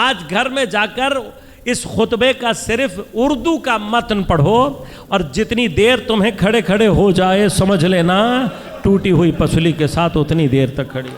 Speaker 1: آج گھر میں جا کر اس خطبے کا صرف اردو کا متن پڑھو اور جتنی دیر تمہیں کھڑے کھڑے ہو جائے سمجھ لینا ٹوٹی ہوئی پسلی کے ساتھ اتنی دیر تک کھڑی۔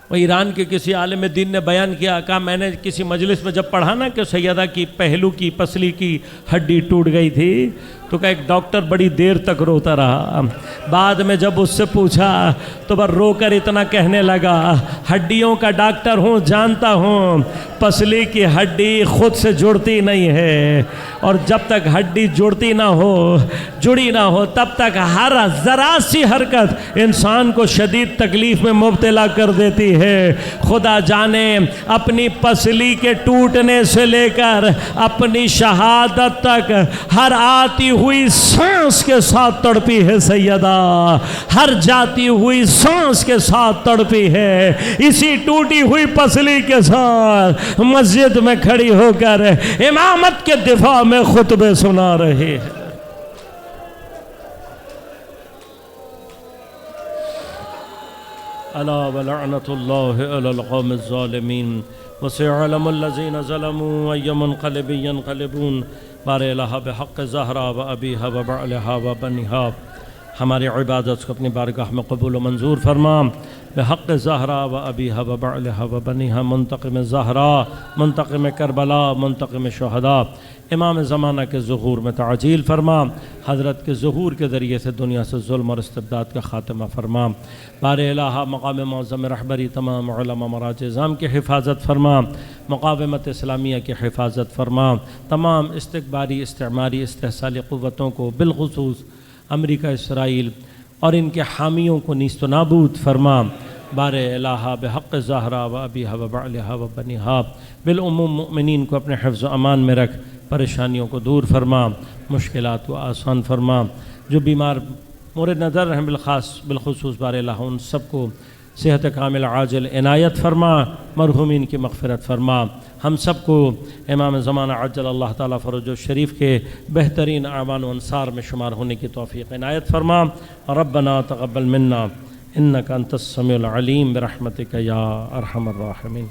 Speaker 1: وہ ایران کے کسی عالم دین نے بیان کیا، کہا میں نے کسی مجلس میں جب پڑھا نا کہ سیدہ کی پہلو کی پسلی کی ہڈی ٹوٹ گئی تھی، تو کہ ایک ڈاکٹر بڑی دیر تک روتا رہا، بعد میں جب اس سے پوچھا تو وہ رو کر اتنا کہنے لگا، ہڈیوں کا ڈاکٹر ہوں، جانتا ہوں پسلی کی ہڈی خود سے جڑتی نہیں ہے، اور جب تک ہڈی جڑی نہ ہو تب تک ہر ذرا سی حرکت انسان کو شدید تکلیف میں مبتلا کر دیتی ہے۔ خدا جانے اپنی پسلی کے ٹوٹنے سے لے کر اپنی شہادت تک ہر آتی ہوئی سانس کے ساتھ تڑپی ہے سیدہ، ہر جاتی ہوئی سانس کے ساتھ تڑپی ہے، اسی ٹوٹی ہوئی پسلی کے ساتھ مسجد میں کھڑی ہو کر امامت کے دفاع میں خطبے سنا رہی ہے۔ الا ولعنت اللہ علی القوم الظالمین وسيعلم الذين ظلموا أي منقلب ينقلبون۔ بار الہ بحق زہرا و ابیہا و بعلہا و بنیہا، ہماری عبادت کو اپنی بارگاہ میں قبول و منظور فرما۔ بحق زہرا و ابیہا و بعلہا و بنیہا، منتقم زہرا، منتقم کربلا، منتقم شہداء، امام زمانہ کے ظہور میں تعجیل فرما، حضرت کے ظہور کے ذریعے سے دنیا سے ظلم اور استبداد کا خاتمہ فرما۔ بار الہ مقام معظم رہبری تمام علماء مراج اعظام کی حفاظت فرما، مقاومت اسلامیہ کی حفاظت فرما، تمام استکباری استعماری استحصالی قوتوں کو بالخصوص امریکہ اسرائیل اور ان کے حامیوں کو نیست و نابود فرما۔ بار الہ بحق زہرا و ابیہا و بعلہا و بنیہا، بالعموم مؤمنین کو اپنے حفظ و امان میں رکھ، پریشانیوں کو دور فرما، مشکلات کو آسان فرما، جو بیمار مورد نظر ہیں بالخصوص بار الہ ان سب کو صحت کامل عاجل عنایت فرما، مرحومین کی مغفرت فرما، ہم سب کو امام زمانہ عجل اللہ تعالیٰ فرج الشریف کے بہترین اعوان و انصار میں شمار ہونے کی توفیق عنایت فرما۔ ربنا تقبل منا انک انت السمیع العلیم برحمتک یا ارحم الراحمین۔